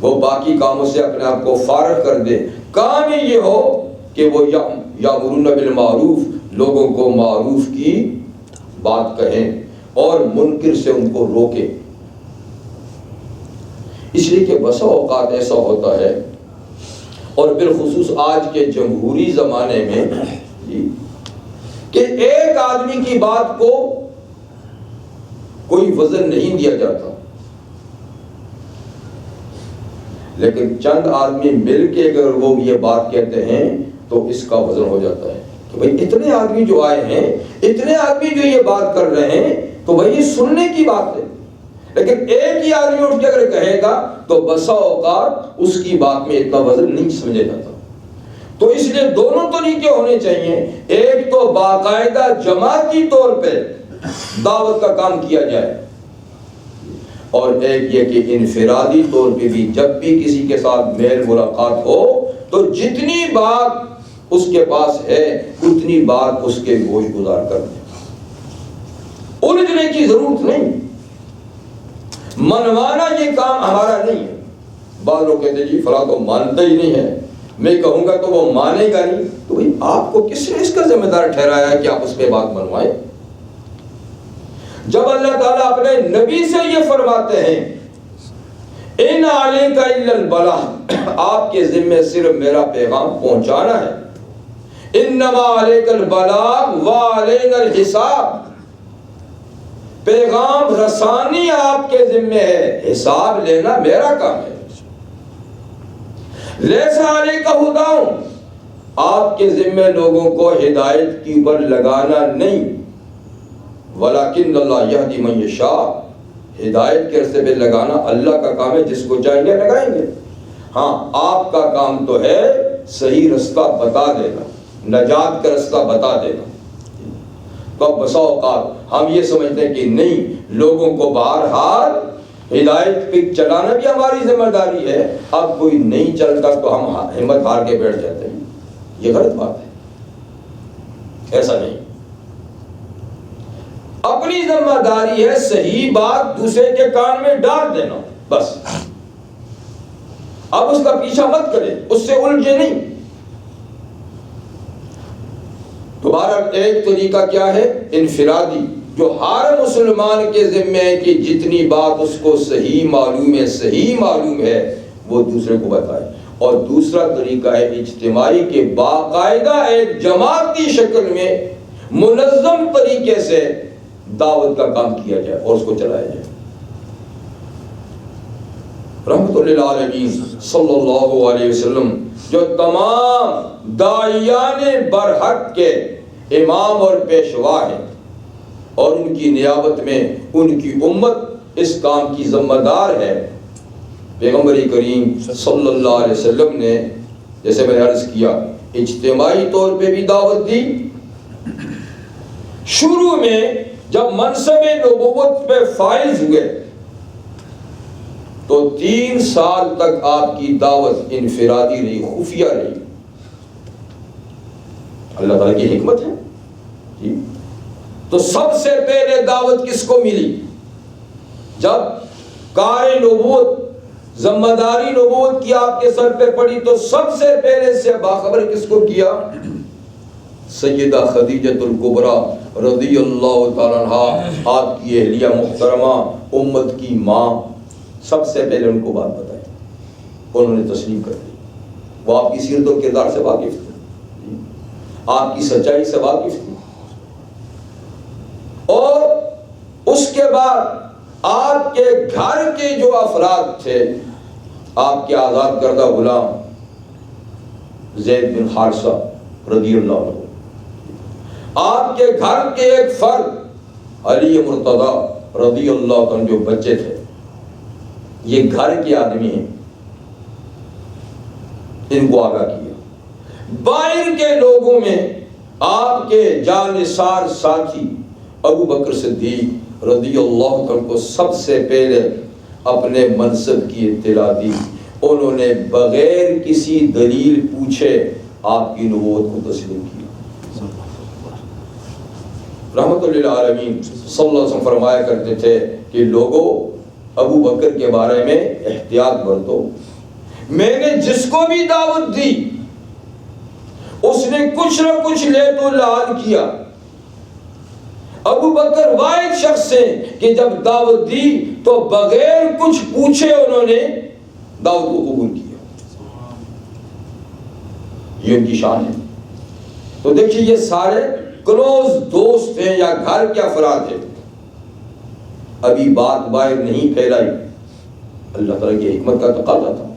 وہ باقی کاموں سے اپنے آپ کو فارغ کر دے، کام ہی یہ ہو کہ وہ یامرون بالمعروف، لوگوں کو معروف کی بات کہیں اور منکر سے ان کو روکے۔ اس لیے کہ بسا اوقات ایسا ہوتا ہے، اور بالخصوص آج کے جمہوری زمانے میں کہ ایک آدمی کی بات کو کوئی وزن نہیں دیا جاتا، لیکن چند آدمی مل کے اگر وہ یہ بات کہتے ہیں تو اس کا وزن ہو جاتا ہے کہ بھئی اتنے آدمی جو آئے ہیں، اتنے آدمی جو یہ بات کر رہے ہیں، تو بھئی یہ سننے کی بات ہے۔ لیکن ایک ہی آدمی اٹھ کے اگر کہے گا تو بسا اوقات اس کی بات میں اتنا وزن نہیں سمجھا جاتا۔ تو اس لیے دونوں طریقے ہونے چاہیے، ایک تو باقاعدہ جماعتی طور پہ دعوت کا کام کیا جائے، اور ایک یہ کہ انفرادی طور پہ بھی جب بھی کسی کے ساتھ میل ملاقات ہو تو جتنی بات اس کے پاس ہے اتنی بات اس کے گوش گزار کر دیں، الجھنے کی ضرورت نہیں، منوانا یہ کام ہمارا نہیں ہے۔ بعض لوگ کہتے ہیں جی فلاں تو مانتا ہی نہیں ہے، میں کہوں گا تو وہ مانے گا نہیں، تو بھئی آپ کو کس نے اس کا ذمہ دار ٹھہرایا ہے کہ آپ اس پہ بات منوائیں؟ جب اللہ تعالیٰ اپنے نبی سے یہ فرماتے ہیں ان علیک الا البلاغ، آپ کے ذمہ صرف میرا پیغام پہنچانا ہے، انما علیک البلاغ وعلینا الحساب، پیغام رسانی آپ کے ذمہ ہے، حساب لینا میرا کام ہے۔ لیس علیک ہداہم، آپ کے ذمہ لوگوں کو ہدایت کی اوپر لگانا نہیں، ولیکن اللہ یہدی من یشاء، ہدایت کے رستے پہ لگانا اللہ کا کام ہے، جس کو چاہیں گے لگائیں گے۔ ہاں آپ کا کام تو ہے صحیح رستہ بتا دینا، نجات کا رستہ بتا دینا۔ تو اب بسا اوقات ہم یہ سمجھتے ہیں کہ نہیں، لوگوں کو بہرحال ہدایت پہ چلانا بھی ہماری ذمہ داری ہے، اب کوئی نہیں چلتا تو ہم ہمت ہار کے بیٹھ جاتے ہیں، یہ غلط بات ہے، ایسا نہیں۔ اپنی ذمہ داری ہے صحیح بات دوسرے کے کان میں ڈال دینا، بس اب اس کا پیچھا مت کرے، اس سے الجھے نہیں۔ تمہارا ایک طریقہ کیا ہے؟ انفرادی، جو ہر مسلمان کے ذمہ ہے کہ جتنی بات اس کو صحیح معلوم ہے وہ دوسرے کو بتائے، اور دوسرا طریقہ ہے اجتماعی، کہ باقاعدہ ایک جماعتی شکل میں منظم طریقے سے دعوت کا کام کیا جائے اور اس کو چلایا جائے۔ رحمت للعالمین صلی اللہ علیہ وسلم جو تمام داعیان برحق کے امام اور پیشوا ہیں، اور ان کی نیابت میں ان کی امت اس کام کی ذمہ دار ہے، پیغمبر کریم صلی اللہ علیہ وسلم نے جیسے میں نے عرض کیا اجتماعی طور پہ بھی دعوت دی۔ شروع میں جب منصب نبوت پہ فائز ہوئے تو 3 سال تک آپ کی دعوت انفرادی رہی، خفیہ رہی۔ اللہ تعالیٰ کی حکمت ہے جی۔ تو سب سے پہلے دعوت کس کو ملی؟ جب کار نبوت، ذمہ داری نبوت کی آپ کے سر پہ پڑی تو سب سے پہلے سے باخبر کس کو کیا؟ سیدہ خدیجۃ الکبریٰ رضی اللہ تعالیٰ عنہا، آپ کی اہلیہ محترمہ، امت کی ماں، سب سے پہلے ان کو بات بتائی، انہوں نے تسلیم کر دی۔ وہ آپ کی سیرت و کردار سے واقف تھے، آپ کی سچائی سے واقف تھی، اور اس کے بعد آپ کے گھر کے جو افراد تھے، آپ کے آزاد کردہ غلام زید بن حارثہ رضی اللہ عنہ، آپ کے گھر کے ایک فرد علی مرتضی رضی اللہ عنہ جو بچے تھے، یہ گھر کے آدمی ہیں، ان کو آگاہ کیا۔ باہر کے لوگوں میں آپ کے جانثار ساتھی ابو بکر صدیق رضی اللہ عنہ کو سب سے پہلے اپنے منصب کی اطلاع دی، انہوں نے بغیر کسی دلیل پوچھے آپ کی نبوت کو تسلیم کیا۔ رحمت للعالمین صلی اللہ علیہ وسلم فرمایا کرتے تھے کہ لوگوں ابو بکر کے بارے میں احتیاط برتو، میں نے جس کو بھی دعوت دی اس نے کچھ نہ کچھ لے تو لال کیا۔ ابو بکر واحد شخص ہیں کہ جب دعوت دی تو بغیر کچھ پوچھے انہوں نے دعوت کو قبول کیا، یہ ان کی شان ہے۔ تو دیکھیے یہ سارے کلوز دوست ہیں یا گھر کے افراد ہیں، ابھی بات باہر نہیں پھیلائی، اللہ تعالیٰ کی حکمت کا تقاضا تھا۔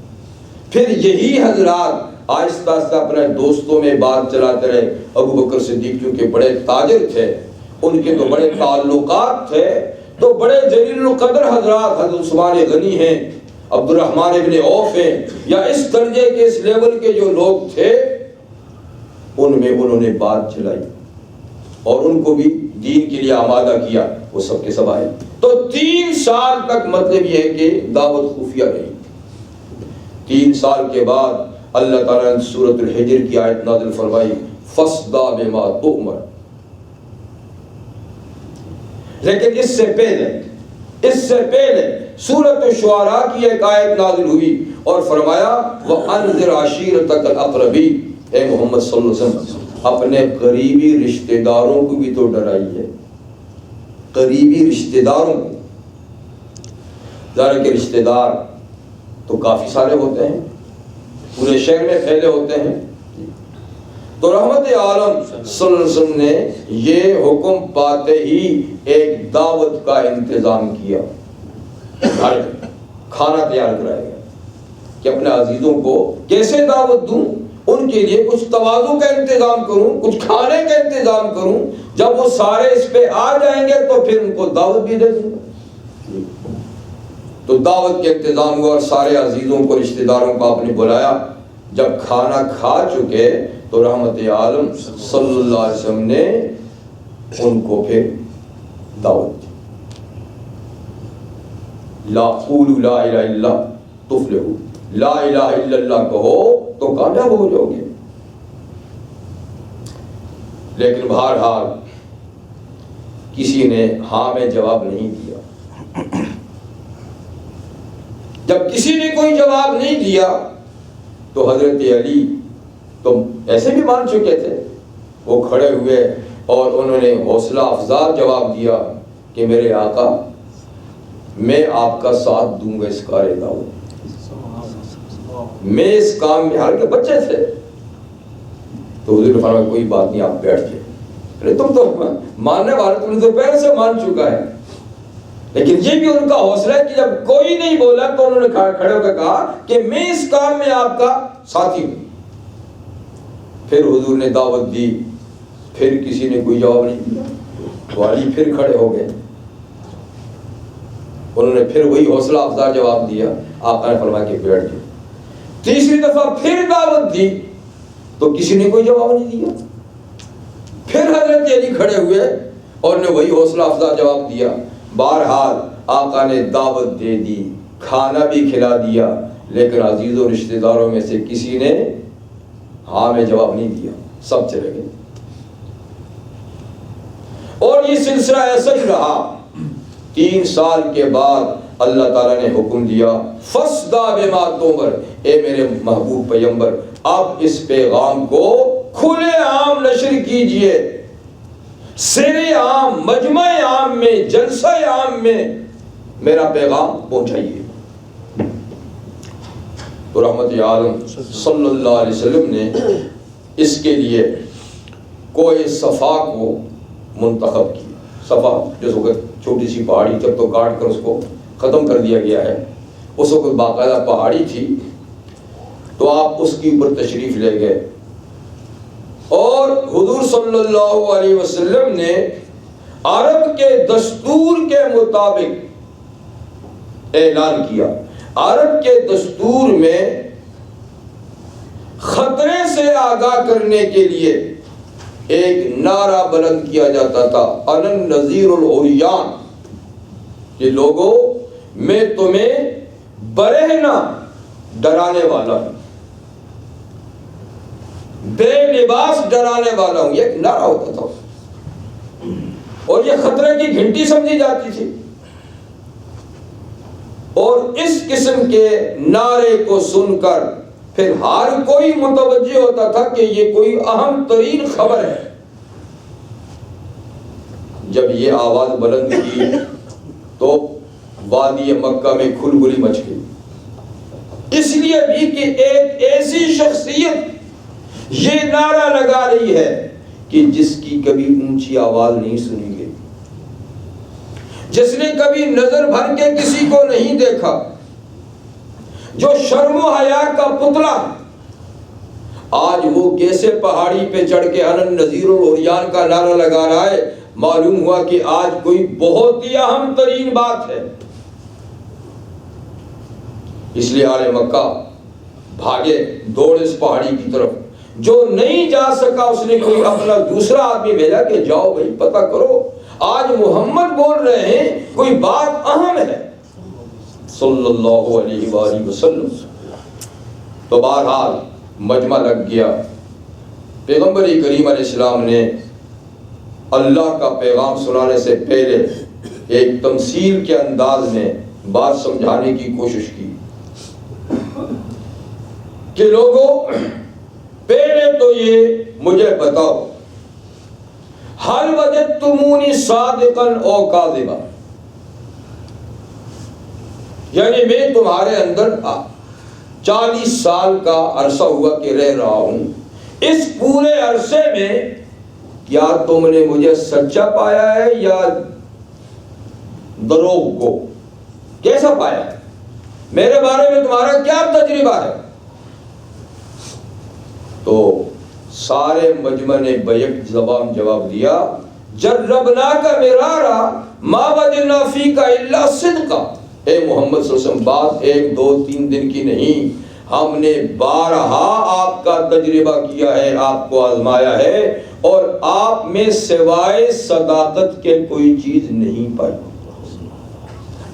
پھر یہی حضرات آہستہ آہستہ اپنے دوستوں میں بات چلاتے رہے۔ ابو بکر صدیق چونکہ بڑے تاجر تھے، ان کے تو بڑے تعلقات تھے، تو بڑے جلیل القدر حضرات حضرت عثمان غنی ہیں، عبد الرحمن ابن عوف ہیں، یا اس درجے کے اس لیول کے جو لوگ تھے ان میں انہوں نے بات چلائی اور ان کو بھی دین کے لیے آمادہ کیا، وہ سب کے سب آئے۔ تو 3 سال تک مطلب یہ ہے کہ دعوت خفیہ رہی۔ 3 سال کے بعد اللہ تعالیٰ نے سورۃ الحجر کی آیت نازل فرمائی، فَاصْدَعْ بِمَا تُؤْمَرُ۔ لیکن اس سے پہلے سورۃ الشعراء کی ایک آیت نازل ہوئی اور فرمایا وَأَنذِرْ عَشِيرَتَكَ الْأَقْرَبِينَ، اے محمد صلی اللہ علیہ وسلم اپنے قریبی رشتہ داروں کو بھی تو ڈرائیے، قریبی رشتہ داروں کو۔ ظاہر کہ رشتہ دار تو کافی سارے ہوتے ہیں، پورے شہر میں پھیلے ہوتے ہیں، تو رحمت عالم صلی اللہ علیہ وسلم نے یہ حکم پاتے ہی ایک دعوت کا انتظام کیا، کھانا تیار کرایا گیا کہ اپنے عزیزوں کو کیسے دعوت دوں، ان کے لیے کچھ تواضع کا انتظام کروں، کچھ کھانے کا انتظام کروں، جب وہ سارے اس پہ آ جائیں گے تو پھر ان کو دعوت بھی دے دوں گا۔ تو دعوت کے انتظام ہوا اور سارے عزیزوں کو رشتہ داروں کو آپ نے بلایا۔ جب کھانا کھا چکے تو رحمت عالم صلی اللہ علیہ وسلم نے ان کو پھر دعوت دی، لا قولوا لا الہ الا اللہ تفلحوا، لا الہ الا اللہ کہو تو کامیاب ہو جاؤ گے۔ لیکن بہرحال کسی نے ہاں میں جواب نہیں دیا۔ جب کسی نے کوئی جواب نہیں دیا تو حضرت علی تو ایسے بھی مان چکے تھے، وہ کھڑے ہوئے اور انہوں نے حوصلہ افزا جواب دیا کہ میرے آقا میں آپ کا ساتھ دوں گا اس کار دعوت، میں اس کام میں، حالانکہ بچے تھے۔ تو حضور نے فرمایا کوئی بات نہیں، آپ بیٹھ جائیں، ارے تم تو ماننے والے، تم نے تو پہلے سے مان چکا ہے۔ لیکن یہ بھی ان کا حوصلہ ہے کہ جب کوئی نہیں بولا تو انہوں نے کھڑے ہو کے کہا کہ میں اس کام میں آپ کا ساتھی ہوں۔ پھر حضور نے دعوت دی، پھر کسی نے کوئی جواب نہیں دیا، تو علی پھر کھڑے ہو گئے، انہوں نے پھر وہی حوصلہ افزا جواب دیا۔ آقا نے فرمایا کہ بیٹھ جائے۔ تیسری دفعہ پھر دعوت دی تو کسی نے کوئی جواب نہیں دیا، پھر حضرت علی کھڑے ہوئے اور نے وہی حوصلہ افزا جواب دیا۔ بہرحال آقا نے دعوت دے دی، کھانا بھی کھلا دیا، لیکن عزیز و رشتہ داروں میں سے کسی نے ہاں میں جواب نہیں دیا، سب چلے گئے۔ اور یہ سلسلہ ایسا ہی رہا۔ 3 سال کے بعد اللہ تعالیٰ نے حکم دیا فَاصْدَعْ بِمَا تُؤْمَرُ، اے میرے محبوب پیغمبر اب اس پیغام کو کھلے عام نشر کیجئے، سیر عام، مجمع عام میں، جلسہ عام میں میرا پیغام پہنچائیے۔ تو رحمت عالم صلی اللہ علیہ وسلم نے اس کے لیے کوہ صفا کو منتخب کیا۔ صفا جس وقت چھوٹی سی پہاڑی تب تو کاٹ کر اس کو ختم کر دیا گیا ہے، اس وقت باقاعدہ پہاڑی تھی، تو آپ اس کی اوپر تشریف لے گئے اور حضور صلی اللہ علیہ وسلم نے عرب کے دستور کے مطابق اعلان کیا۔ عرب کے دستور میں خطرے سے آگاہ کرنے کے لیے ایک نعرہ بلند کیا جاتا تھا، انا النذیر العریان، کہ لوگوں میں تمہیں برہنہ ڈرانے والا ہوں، بے لباس ڈرانے والا ہوں، یہ ایک نعرہ ہوتا تھا۔ اور یہ خطرے کی گھنٹی سمجھی جاتی تھی، اور اس قسم کے نعرے کو سن کر پھر ہر کوئی متوجہ ہوتا تھا کہ یہ کوئی اہم ترین خبر ہے۔ جب یہ آواز بلند کی تو وادی مکہ میں کھلبلی مچ گئی، اس لیے بھی کہ ایک ایسی شخصیت یہ نعرہ لگا رہی ہے کہ جس کی کبھی اونچی آواز نہیں سنی گئی، جس نے کبھی نظر بھر کے کسی کو نہیں دیکھا، جو شرم و حیا کا پتلا، آج وہ کیسے پہاڑی پہ چڑھ کے انن نذیر العریان کا نعرہ لگا رہا ہے۔ معلوم ہوا کہ آج کوئی بہت ہی اہم ترین بات ہے۔ اس لیے اہل مکہ بھاگے، دوڑ اس پہاڑی کی طرف۔ جو نہیں جا سکا اس نے کوئی اپنا دوسرا آدمی بھیجا کہ جاؤ بھائی پتہ کرو، آج محمد بول رہے ہیں، کوئی بات اہم ہے صلی اللہ علیہ وآلہ وسلم۔ تو بہرحال مجمع لگ گیا۔ پیغمبر کریم علیہ السلام نے اللہ کا پیغام سنانے سے پہلے ایک تمثیل کے انداز میں بات سمجھانے کی کوشش کی کہ لوگوں، پہلے تو یہ مجھے بتاؤ، ہل وجدتمونی صادقا او کاذبا، یعنی میں تمہارے اندر 40 سال کا عرصہ ہوا کہ رہ رہا ہوں، اس پورے عرصے میں کیا تم نے مجھے سچا پایا ہے یا دروغ کو؟ کیسا پایا ہے؟ میرے بارے میں تمہارا کیا تجربہ ہے؟ تو سارے مجمع نے بیک زبان جواب دیا، جربناک مرارا ما وجدنا فیک الا صدقا۔ اے محمد صلی اللہ علیہ وسلم، بات 1 2 3 دن کی نہیں، ہم نے بارہا آپ کا تجربہ کیا ہے، آپ کو آزمایا ہے، اور آپ میں سوائے صداقت کے کوئی چیز نہیں پائی۔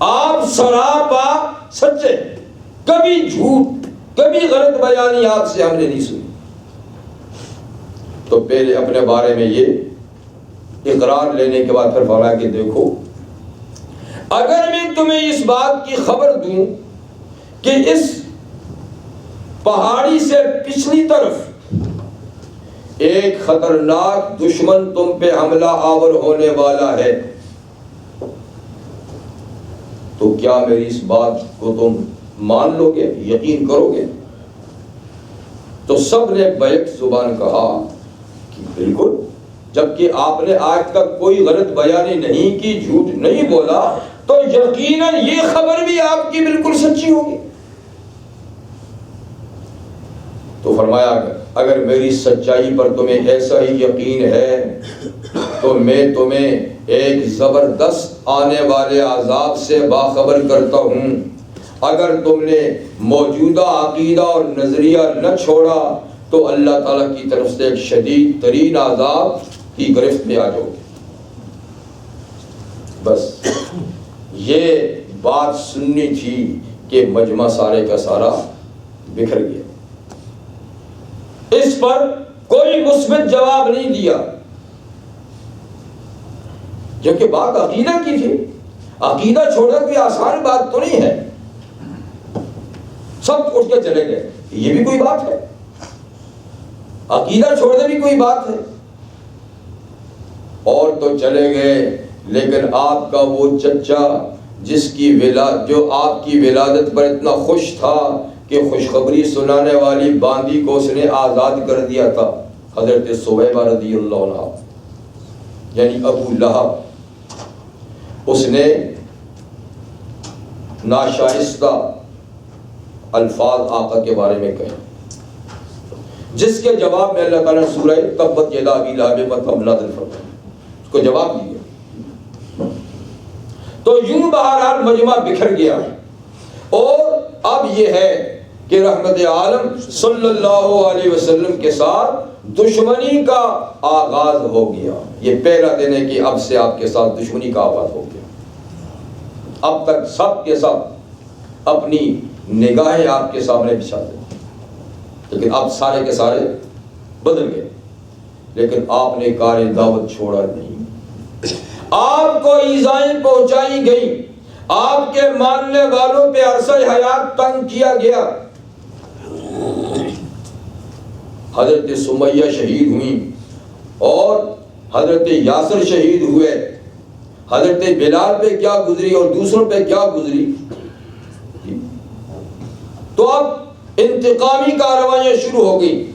آپ سراپا سچے، کبھی جھوٹ، کبھی غلط بیانی آپ سے ہم نے نہیں سنی۔ تو پہلے اپنے بارے میں یہ اقرار لینے کے بعد پھر فرمایا کہ دیکھو، اگر میں تمہیں اس بات کی خبر دوں کہ اس پہاڑی سے پچھلی طرف ایک خطرناک دشمن تم پہ حملہ آور ہونے والا ہے، تو کیا میری اس بات کو تم مان لو گے، یقین کرو گے؟ تو سب نے بیک زبان کہا کہ بالکل، جبکہ آپ نے آج تک کوئی غلط بیانی نہیں کی، جھوٹ نہیں بولا، تو یقیناً یہ خبر بھی آپ کی بالکل سچی ہوگی۔ تو فرمایا اگر میری سچائی پر تمہیں ایسا ہی یقین ہے تو میں تمہیں ایک زبردست آنے والے عذاب سے باخبر کرتا ہوں۔ اگر تم نے موجودہ عقیدہ اور نظریہ نہ چھوڑا تو اللہ تعالیٰ کی طرف سے ایک شدید ترین عذاب کی گرفت میں آ جاؤ گے۔ بس یہ بات سننی تھی کہ مجمع سارے کا سارا بکھر گیا۔ اس پر کوئی مثبت جواب نہیں دیا، کیونکہ بات عقیدہ کی تھی۔ عقیدہ چھوڑنا کوئی آسان بات تو نہیں ہے۔ سب اٹھ کے چلے گئے، یہ بھی کوئی بات ہے؟ عقیدہ چھوڑنا بھی کوئی بات ہے؟ اور تو چلے گئے، لیکن آپ کا وہ چچا جو آپ کی ولادت پر اتنا خوش تھا کہ خوشخبری سنانے والی باندی کو اس نے آزاد کر دیا تھا، حضرت سویبہ رضی اللہ عنہ، یعنی ابو لہب، اس نے ناشائستہ الفاظ آقا کے بارے میں کہے، جس کے جواب میں اللہ تعالیٰ نے سورہ تبت یدا ابی لہب وتب نازل فرمایا، اس کو جواب دیا۔ تو یوں بہرحال مجمع بکھر گیا، اور اب یہ ہے کہ رحمت عالم صلی اللہ علیہ وسلم کے ساتھ دشمنی کا آغاز ہو گیا۔ یہ پہلا دن ہے کہ اب سے آپ کے ساتھ دشمنی کا آغاز ہو گیا۔ اب تک سب کے سب اپنی نگاہیں آپ کے سامنے بچھا دیں، لیکن اب سارے کے سارے بدل گئے، لیکن آپ نے کار دعوت چھوڑا نہیں۔ آپ کو ایذائیں پہنچائی گئیں، آپ کے ماننے والوں پہ عرصہ حیات تنگ کیا گیا۔ حضرت سمیہ شہید ہوئیں اور حضرت یاسر شہید ہوئے، حضرت بلال پہ کیا گزری اور دوسروں پہ کیا گزری۔ تو اب انتقامی کارروائیاں شروع ہو گئی،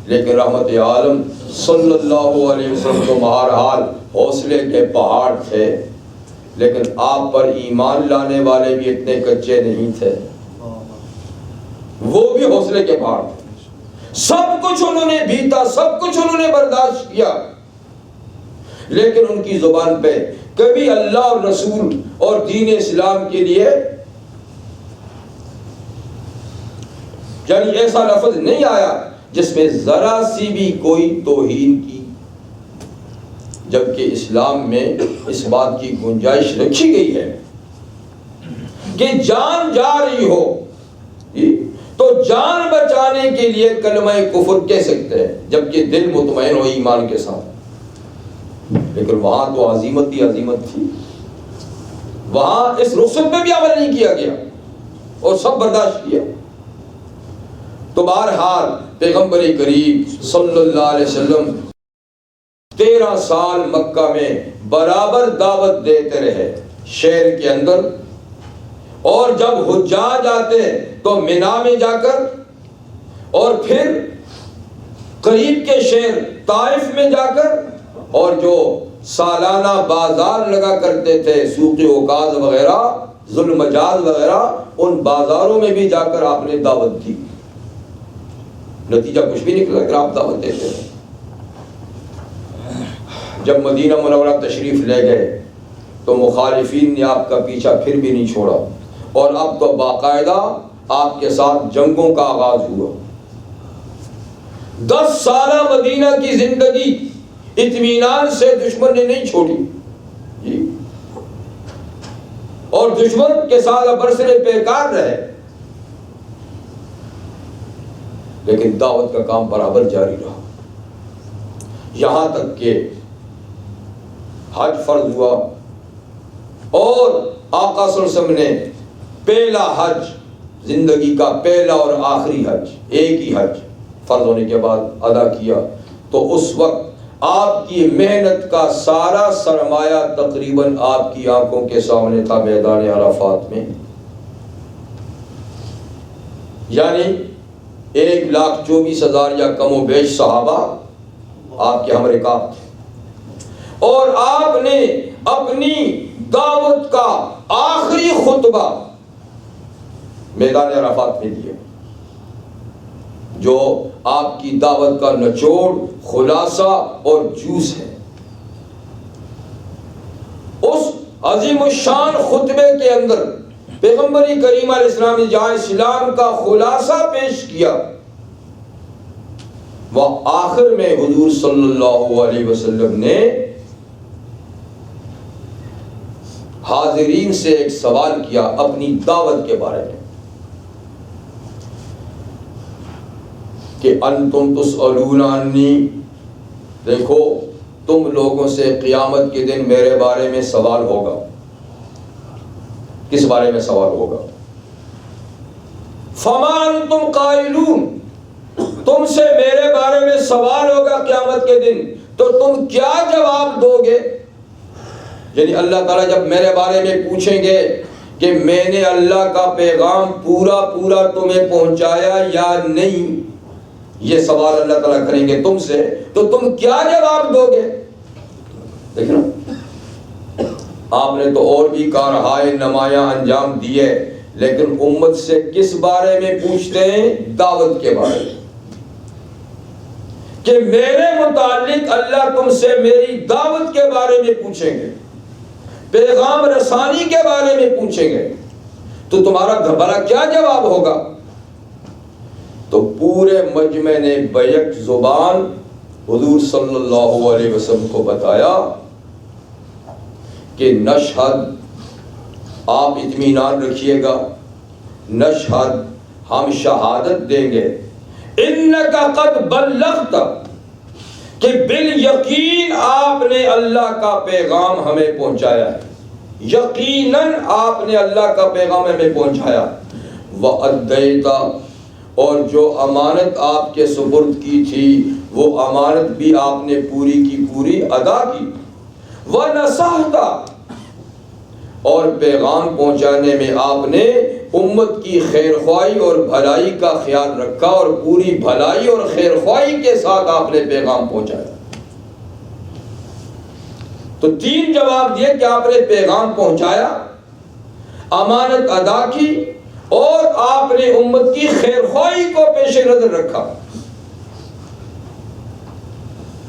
لیکن رحمت عالم صلی اللہ علیہ وسلم تو بہرحال حوصلے کے پہاڑ تھے، لیکن آپ پر ایمان لانے والے بھی اتنے کچے نہیں تھے، وہ بھی حوصلے کے پہاڑ تھے۔ سب کچھ انہوں نے بیتا، سب کچھ انہوں نے برداشت کیا، لیکن ان کی زبان پہ کبھی اللہ اور رسول اور دین اسلام کے لیے یعنی ایسا لفظ نہیں آیا جس میں ذرا سی بھی کوئی توہین کی، جبکہ اسلام میں اس بات کی گنجائش رکھی گئی ہے کہ جان جا رہی ہو تو جان بچانے کے لیے کلمہ کفر کہہ سکتے ہیں، جبکہ دل مطمئن ہو ایمان کے ساتھ۔ لیکن وہاں تو عظیمت ہی عظیمت تھی، وہاں اس رخصت پہ بھی عمل نہیں کیا گیا اور سب برداشت کیا۔ تو بہرحال پیغمبر کریم صلی اللہ علیہ وسلم 13 سال مکہ میں برابر دعوت دیتے رہے شہر کے اندر، اور جب حجاج آتے تو مینا میں جا کر، اور پھر قریب کے شہر طائف میں جا کر، اور جو سالانہ بازار لگا کرتے تھے سوق عکاظ وغیرہ، ذوالمجاز مجاز وغیرہ، ان بازاروں میں بھی جا کر آپ نے دعوت دی۔ نتیجہ کچھ بھی نکلا کہ آپ دعوت دیتے ہیں۔ جب مدینہ منورہ تشریف لے گئے تو مخالفین نے آپ کا پیچھا پھر بھی نہیں چھوڑا، اور اب تو باقاعدہ آپ کے ساتھ جنگوں کا آغاز ہوا۔ 10 سالہ مدینہ کی زندگی اطمینان سے دشمن نے نہیں چھوڑی جی، اور دشمن کے ساتھ برسر پیکار رہے، لیکن دعوت کا کام برابر جاری رہا، یہاں تک کہ حج فرض ہوا، اور آقا صلی اللہ علیہ وسلم نے پہلا حج، زندگی کا پہلا اور آخری حج، ایک ہی حج فرض ہونے کے بعد ادا کیا۔ تو اس وقت آپ کی محنت کا سارا سرمایہ تقریباً آپ کی آنکھوں کے سامنے تھا میدان عرفات میں، یعنی 1,24,000 یا کم و بیش صحابہ آپ کے ہم رکاب تھے، اور آپ نے اپنی دعوت کا آخری خطبہ میدان عرفات میں دیا، جو آپ کی دعوت کا نچوڑ، خلاصہ اور جوس ہے۔ اس عظیم الشان خطبے کے اندر پیغمبر کریم علیہ السلام نے جہاں اسلام کا خلاصہ پیش کیا، وہ آخر میں حضور صلی اللہ علیہ وسلم نے حاضرین سے ایک سوال کیا اپنی دعوت کے بارے میں کہ انتم تسألون عنی، دیکھو تم لوگوں سے قیامت کے دن میرے بارے میں سوال ہوگا۔ کس بارے میں سوال ہوگا؟ فما انتم قائلون، تم سے میرے بارے میں سوال ہوگا قیامت کے دن، تو تم کیا جواب دو گے؟ یعنی اللہ تعالیٰ جب میرے بارے میں پوچھیں گے کہ میں نے اللہ کا پیغام پورا تمہیں پہنچایا یا نہیں، یہ سوال اللہ تعالیٰ کریں گے تم سے، تو تم کیا جواب دو گے؟ دیکھنا، آپ نے تو اور بھی کارہائے نمایاں انجام دیے، لیکن امت سے کس بارے میں پوچھتے ہیں؟ دعوت کے بارے میں، کہ میرے متعلق اللہ تم سے میری دعوت کے بارے میں پوچھیں گے، پیغام رسانی کے بارے میں پوچھیں گے، تو تمہارا بھلا کیا جواب ہوگا؟ تو پورے مجمع نے بیک زبان حضور صلی اللہ علیہ وسلم کو بتایا کہ نشہد، آپ اطمینان رکھیے گا، نشہد، ہم شہادت دیں گے، انک قد بلغت، کہ بالیقین آپ نے اللہ کا پیغام ہمیں پہنچایا ہے، یقیناً آپ نے اللہ کا پیغام ہمیں پہنچایا۔ وَأَدَّيْتَ، اور جو امانت آپ کے سپرد کی تھی وہ امانت بھی آپ نے پوری کی پوری ادا کی۔ وَنَصَحْتَ، اور پیغام پہنچانے میں آپ نے امت کی خیر خواہی اور بھلائی کا خیال رکھا، اور پوری بھلائی اور خیر خواہی کے ساتھ آپ نے پیغام پہنچایا۔ تو تین جواب دیے کہ آپ نے پیغام پہنچایا، امانت ادا کی، اور آپ نے امت کی خیر خواہی کو پیش نظر رکھا۔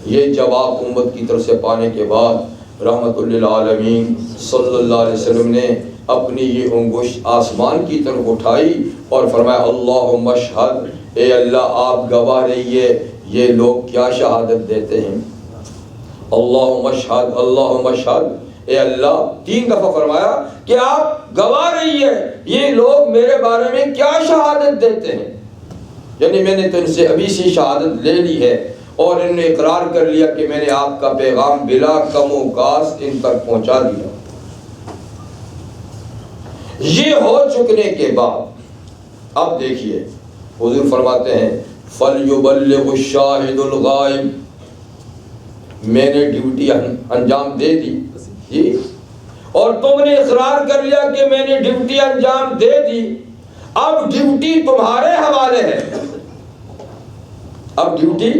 یہ جواب امت کی طرف سے پانے کے بعد رحمت للعالمین صلی اللہ علیہ وسلم نے اپنی یہ انگشت آسمان کی طرف اٹھائی اور فرمایا اللہم اشہد، اے اللہ آپ گواہ رہیے یہ لوگ کیا شہادت دیتے ہیں۔ اللہم اشہد، اللہم اشہد، اے اللہ تین دفعہ فرمایا کہ آپ گواہ رہیے یہ لوگ میرے بارے میں کیا شہادت دیتے ہیں، یعنی میں نے تو ان سے ابھی سی شہادت لے لی ہے، اور انہوں نے اقرار کر لیا کہ میں نے آپ کا پیغام بلا کم و کاست ان تک پہنچا دیا۔ یہ ہو چکنے کے بعد اب دیکھیے حضور فرماتے ہیں فَلْيُبَلِّغُ الشَّاهِدُ الْغَائِبُ، میں نے ڈیوٹی انجام دے دی جی، اور تم نے اقرار کر لیا کہ میں نے ڈیوٹی انجام دے دی، اب ڈیوٹی تمہارے حوالے ہے، اب ڈیوٹی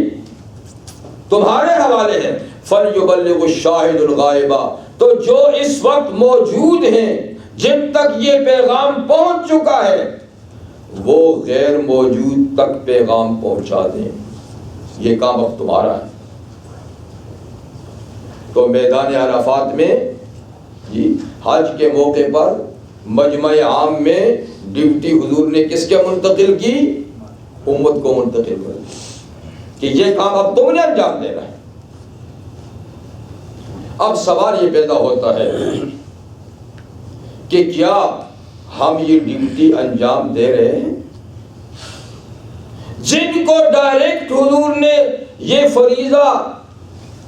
تمہارے حوالے ہے۔ فَلْيُبَلِّغُ الشَّاهِدُ الْغَائِبَ، تو جو اس وقت موجود ہیں جن تک یہ پیغام پہنچ چکا ہے وہ غیر موجود تک پیغام پہنچا دیں، یہ کام اب تمہارا ہے۔ تو میدان عرفات میں جی حج کے موقع پر مجمع عام میں ڈیوٹی حضور نے کس کے منتقل کی؟ امت کو منتقل کر دی کہ یہ کام اب تم نے انجام دینا ہے۔ اب سوال یہ پیدا ہوتا ہے کہ کیا ہم یہ ڈیوٹی انجام دے رہے ہیں؟ جن کو ڈائریکٹ حضور نے یہ فریضہ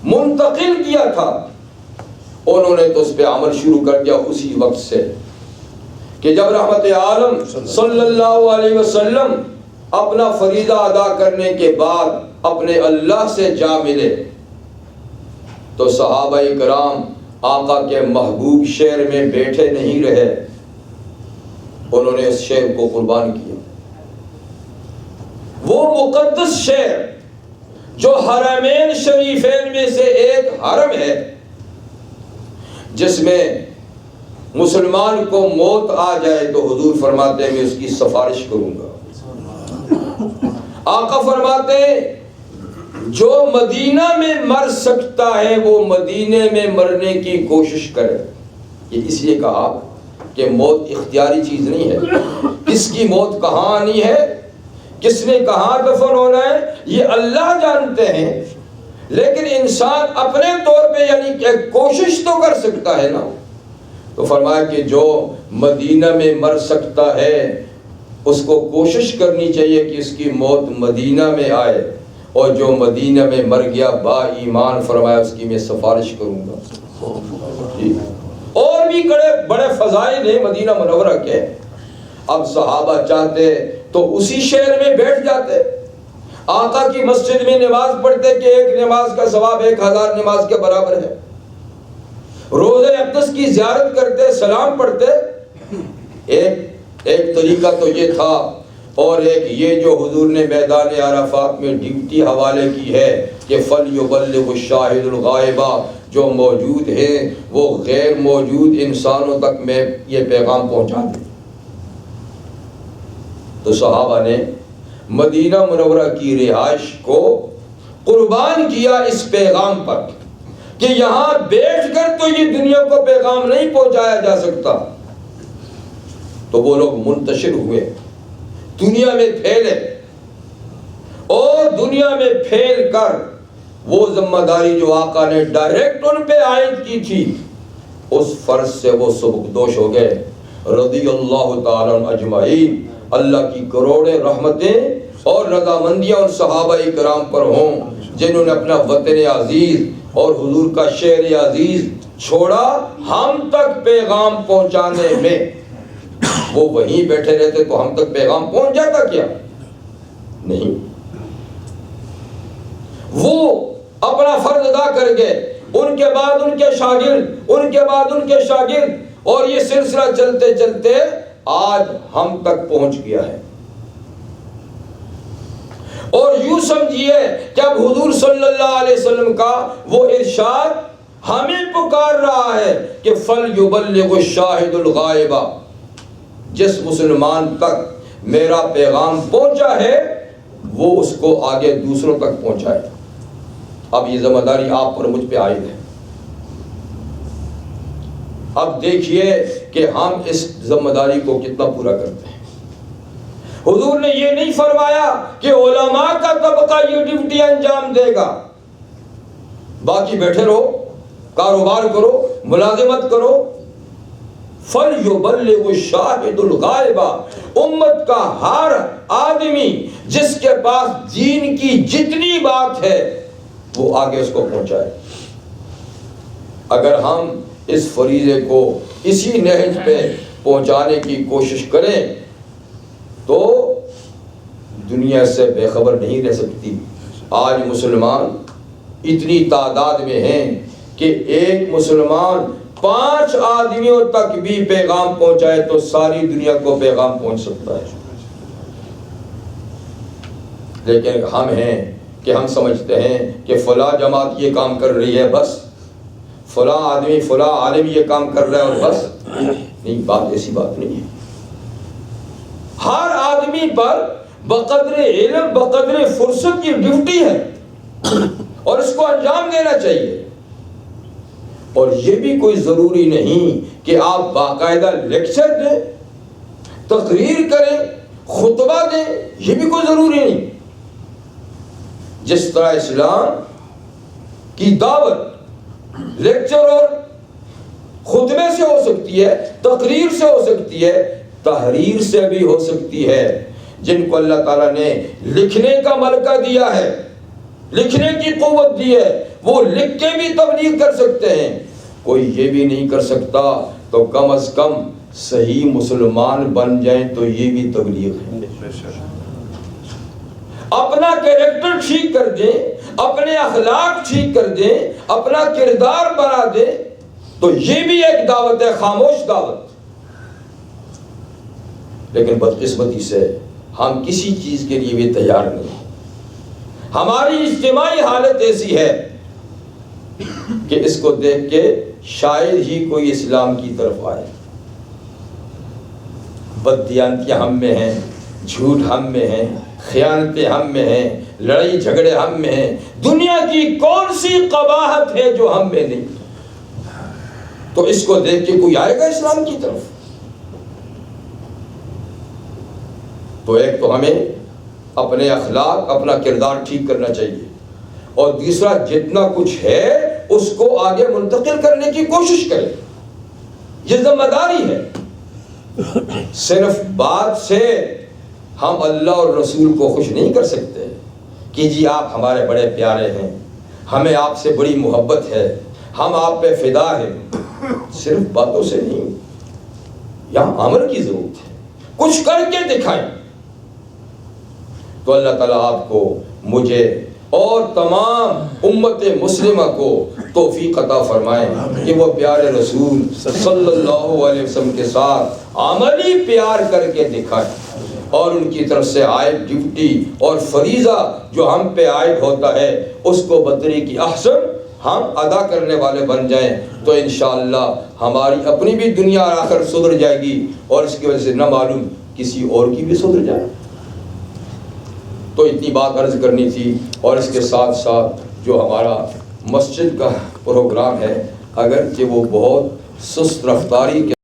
منتقل کیا تھا انہوں نے تو اس پہ عمل شروع کر دیا اسی وقت سے کہ جب رحمت عالم صلی اللہ علیہ وسلم اپنا فریضہ ادا کرنے کے بعد اپنے اللہ سے جا ملے تو صحابہ کرام آقا کے محبوب شہر میں بیٹھے نہیں رہے، انہوں نے اس شہر کو قربان کیا۔ وہ مقدس شہر جو حرمین شریفین میں سے ایک حرم ہے، جس میں مسلمان کو موت آ جائے تو حضور فرماتے ہیں میں اس کی سفارش کروں گا۔ آقا فرماتے ہیں جو مدینہ میں مر سکتا ہے وہ مدینے میں مرنے کی کوشش کرے۔ یہ اس لیے کہا کہ موت اختیاری چیز نہیں ہے، کس کی موت کہاں آنی ہے، کس نے کہاں دفن ہونا ہے یہ اللہ جانتے ہیں، لیکن انسان اپنے طور پہ یعنی کہ کوشش تو کر سکتا ہے نا۔ تو فرمایا کہ جو مدینہ میں مر سکتا ہے اس کو کوشش کرنی چاہیے کہ اس کی موت مدینہ میں آئے، اور جو مدینہ میں مر گیا با ایمان فرمایا اس کی میں سفارش کروں گا۔ جی اور بھی بڑے فضائل ہیں مدینہ منورہ کے۔ اب صحابہ چاہتے تو اسی شہر میں بیٹھ جاتے، آقا کی مسجد میں نماز پڑھتے کہ ایک نماز کا ثواب 1000 نماز کے برابر ہے، روضہ اقدس کی زیارت کرتے، سلام پڑھتے۔ ایک طریقہ تو یہ تھا، اور ایک یہ جو حضور نے میدان عرفات میں ڈیوٹی حوالے کی ہے کہ فَلْيُبَلِّغُ الشَّاهِدُ الْغَائِبَ، جو موجود ہیں وہ غیر موجود انسانوں تک میں یہ پیغام پہنچا دیں۔ تو صحابہ نے مدینہ منورہ کی رہائش کو قربان کیا اس پیغام پر کہ یہاں بیٹھ کر تو یہ دنیا کو پیغام نہیں پہنچایا جا سکتا۔ تو وہ لوگ منتشر ہوئے، دنیا میں پھیلے، اور دنیا میں پھیل کر وہ ذمہ داری جو آقا نے ڈائریکٹ ان پہ عائد کی تھی اس فرض سے وہ سبکدوش ہو گئے۔ رضی اللہ تعالیٰ عنہ اجمعین، اللہ کی کروڑیں رحمتیں اور رضامندیاں ان صحابہ کرام پر ہوں جنہوں نے اپنا وطن عزیز اور حضور کا شہر عزیز چھوڑا ہم تک پیغام پہنچانے میں. وہ وہیں بیٹھے رہتے تو ہم تک پیغام پہنچ جاتا کیا؟ نہیں. وہ اپنا فرض ادا کر گئے، ان کے بعد ان کے شاگرد، ان کے بعد ان کے شاگرد، اور یہ سلسلہ چلتے چلتے آج ہم تک پہنچ گیا ہے. اور یوں سمجھیے کہ اب حضور صلی اللہ علیہ وسلم کا وہ ارشاد ہمیں پکار رہا ہے کہ فَلْيُبَلِّغُ الشَّاهِدُ الْغَائِبَ، جس مسلمان تک میرا پیغام پہنچا ہے وہ اس کو آگے دوسروں تک پہنچائے. اب یہ ذمہ داری آپ پر مجھ پہ عائد ہے. اب دیکھیے کہ ہم اس ذمہ داری کو کتنا پورا کرتے ہیں. حضور نے یہ نہیں فرمایا کہ علماء کا طبقہ یہ ڈیوٹی انجام دے گا، باقی بیٹھے رہو، کاروبار کرو، ملازمت کرو. فَلْيُبَلِّغُ الشَّاهِدُ الْغَائِبَ، امت کا ہر آدمی جس کے پاس دین کی جتنی بات ہے وہ آگے اس کو پہنچائے. اگر ہم اس فریضے کو اسی نہج پہ پہنچانے کی کوشش کریں تو دنیا سے بے خبر نہیں رہ سکتی. آج مسلمان اتنی تعداد میں ہیں کہ ایک مسلمان 5 آدمیوں تک بھی پیغام پہنچائے تو ساری دنیا کو پیغام پہنچ سکتا ہے. لیکن ہم ہیں کہ ہم سمجھتے ہیں کہ فلاں جماعت یہ کام کر رہی ہے بس، فلاں آدمی فلاں عالم یہ کام کر رہا ہے اور بس. نہیں، بات ایسی بات نہیں ہے. ہر آدمی پر بقدر علم بقدر فرصت کی ڈیوٹی ہے اور اس کو انجام دینا چاہیے. اور یہ بھی کوئی ضروری نہیں کہ آپ باقاعدہ لیکچر دیں، تقریر کریں، خطبہ دیں، یہ بھی کوئی ضروری نہیں. جس طرح اسلام کی دعوت لیکچر اور خطبے سے ہو سکتی ہے، تقریر سے ہو سکتی ہے، تحریر سے بھی ہو سکتی ہے. جن کو اللہ تعالیٰ نے لکھنے کا ملکہ دیا ہے، لکھنے کی قوت دی ہے، وہ لکھ کے بھی تبلیغ کر سکتے ہیں. کوئی یہ بھی نہیں کر سکتا تو کم از کم صحیح مسلمان بن جائیں تو یہ بھی تبلیغ ہے. اپنا کریکٹر ٹھیک کر دیں، اپنے اخلاق ٹھیک کر دیں، اپنا کردار بنا دیں تو یہ بھی ایک دعوت ہے، خاموش دعوت. لیکن بدقسمتی سے ہم کسی چیز کے لیے بھی تیار نہیں. ہماری اجتماعی حالت ایسی ہے کہ اس کو دیکھ کے شاید ہی کوئی اسلام کی طرف آئے. بددیانتیاں ہم میں ہیں، جھوٹ ہم میں ہیں، خیانتیں ہم میں ہیں، لڑائی جھگڑے ہم میں ہیں. دنیا کی کون سی قباحت ہے جو ہم میں نہیں؟ تو اس کو دیکھ کے کوئی آئے گا اسلام کی طرف؟ تو ایک تو ہمیں اپنے اخلاق، اپنا کردار ٹھیک کرنا چاہیے، اور دوسرا جتنا کچھ ہے اس کو آگے منتقل کرنے کی کوشش کریں. یہ ذمہ داری ہے. صرف بات سے ہم اللہ اور رسول کو خوش نہیں کر سکتے کہ جی آپ ہمارے بڑے پیارے ہیں، ہمیں آپ سے بڑی محبت ہے، ہم آپ پہ فدا ہیں. صرف باتوں سے نہیں، یہاں عمل کی ضرورت ہے. کچھ کر کے دکھائیں. تو اللہ تعالیٰ آپ کو، مجھے اور تمام امت مسلمہ کو توفیق عطا فرمائے کہ وہ پیارے رسول صلی اللہ علیہ وسلم کے ساتھ عملی پیار کر کے دکھائیں، اور ان کی طرف سے عائد ڈیوٹی اور فریضہ جو ہم پہ عائد ہوتا ہے اس کو بطریق احسن ہم ادا کرنے والے بن جائیں. تو انشاءاللہ ہماری اپنی بھی دنیا اور آخرت سدھر جائے گی، اور اس کی وجہ سے نہ معلوم کسی اور کی بھی سدھر جائے. تو اتنی بات عرض کرنی تھی. اور اس کے ساتھ ساتھ جو ہمارا مسجد کا پروگرام ہے، اگرچہ وہ بہت سست رفتاری کے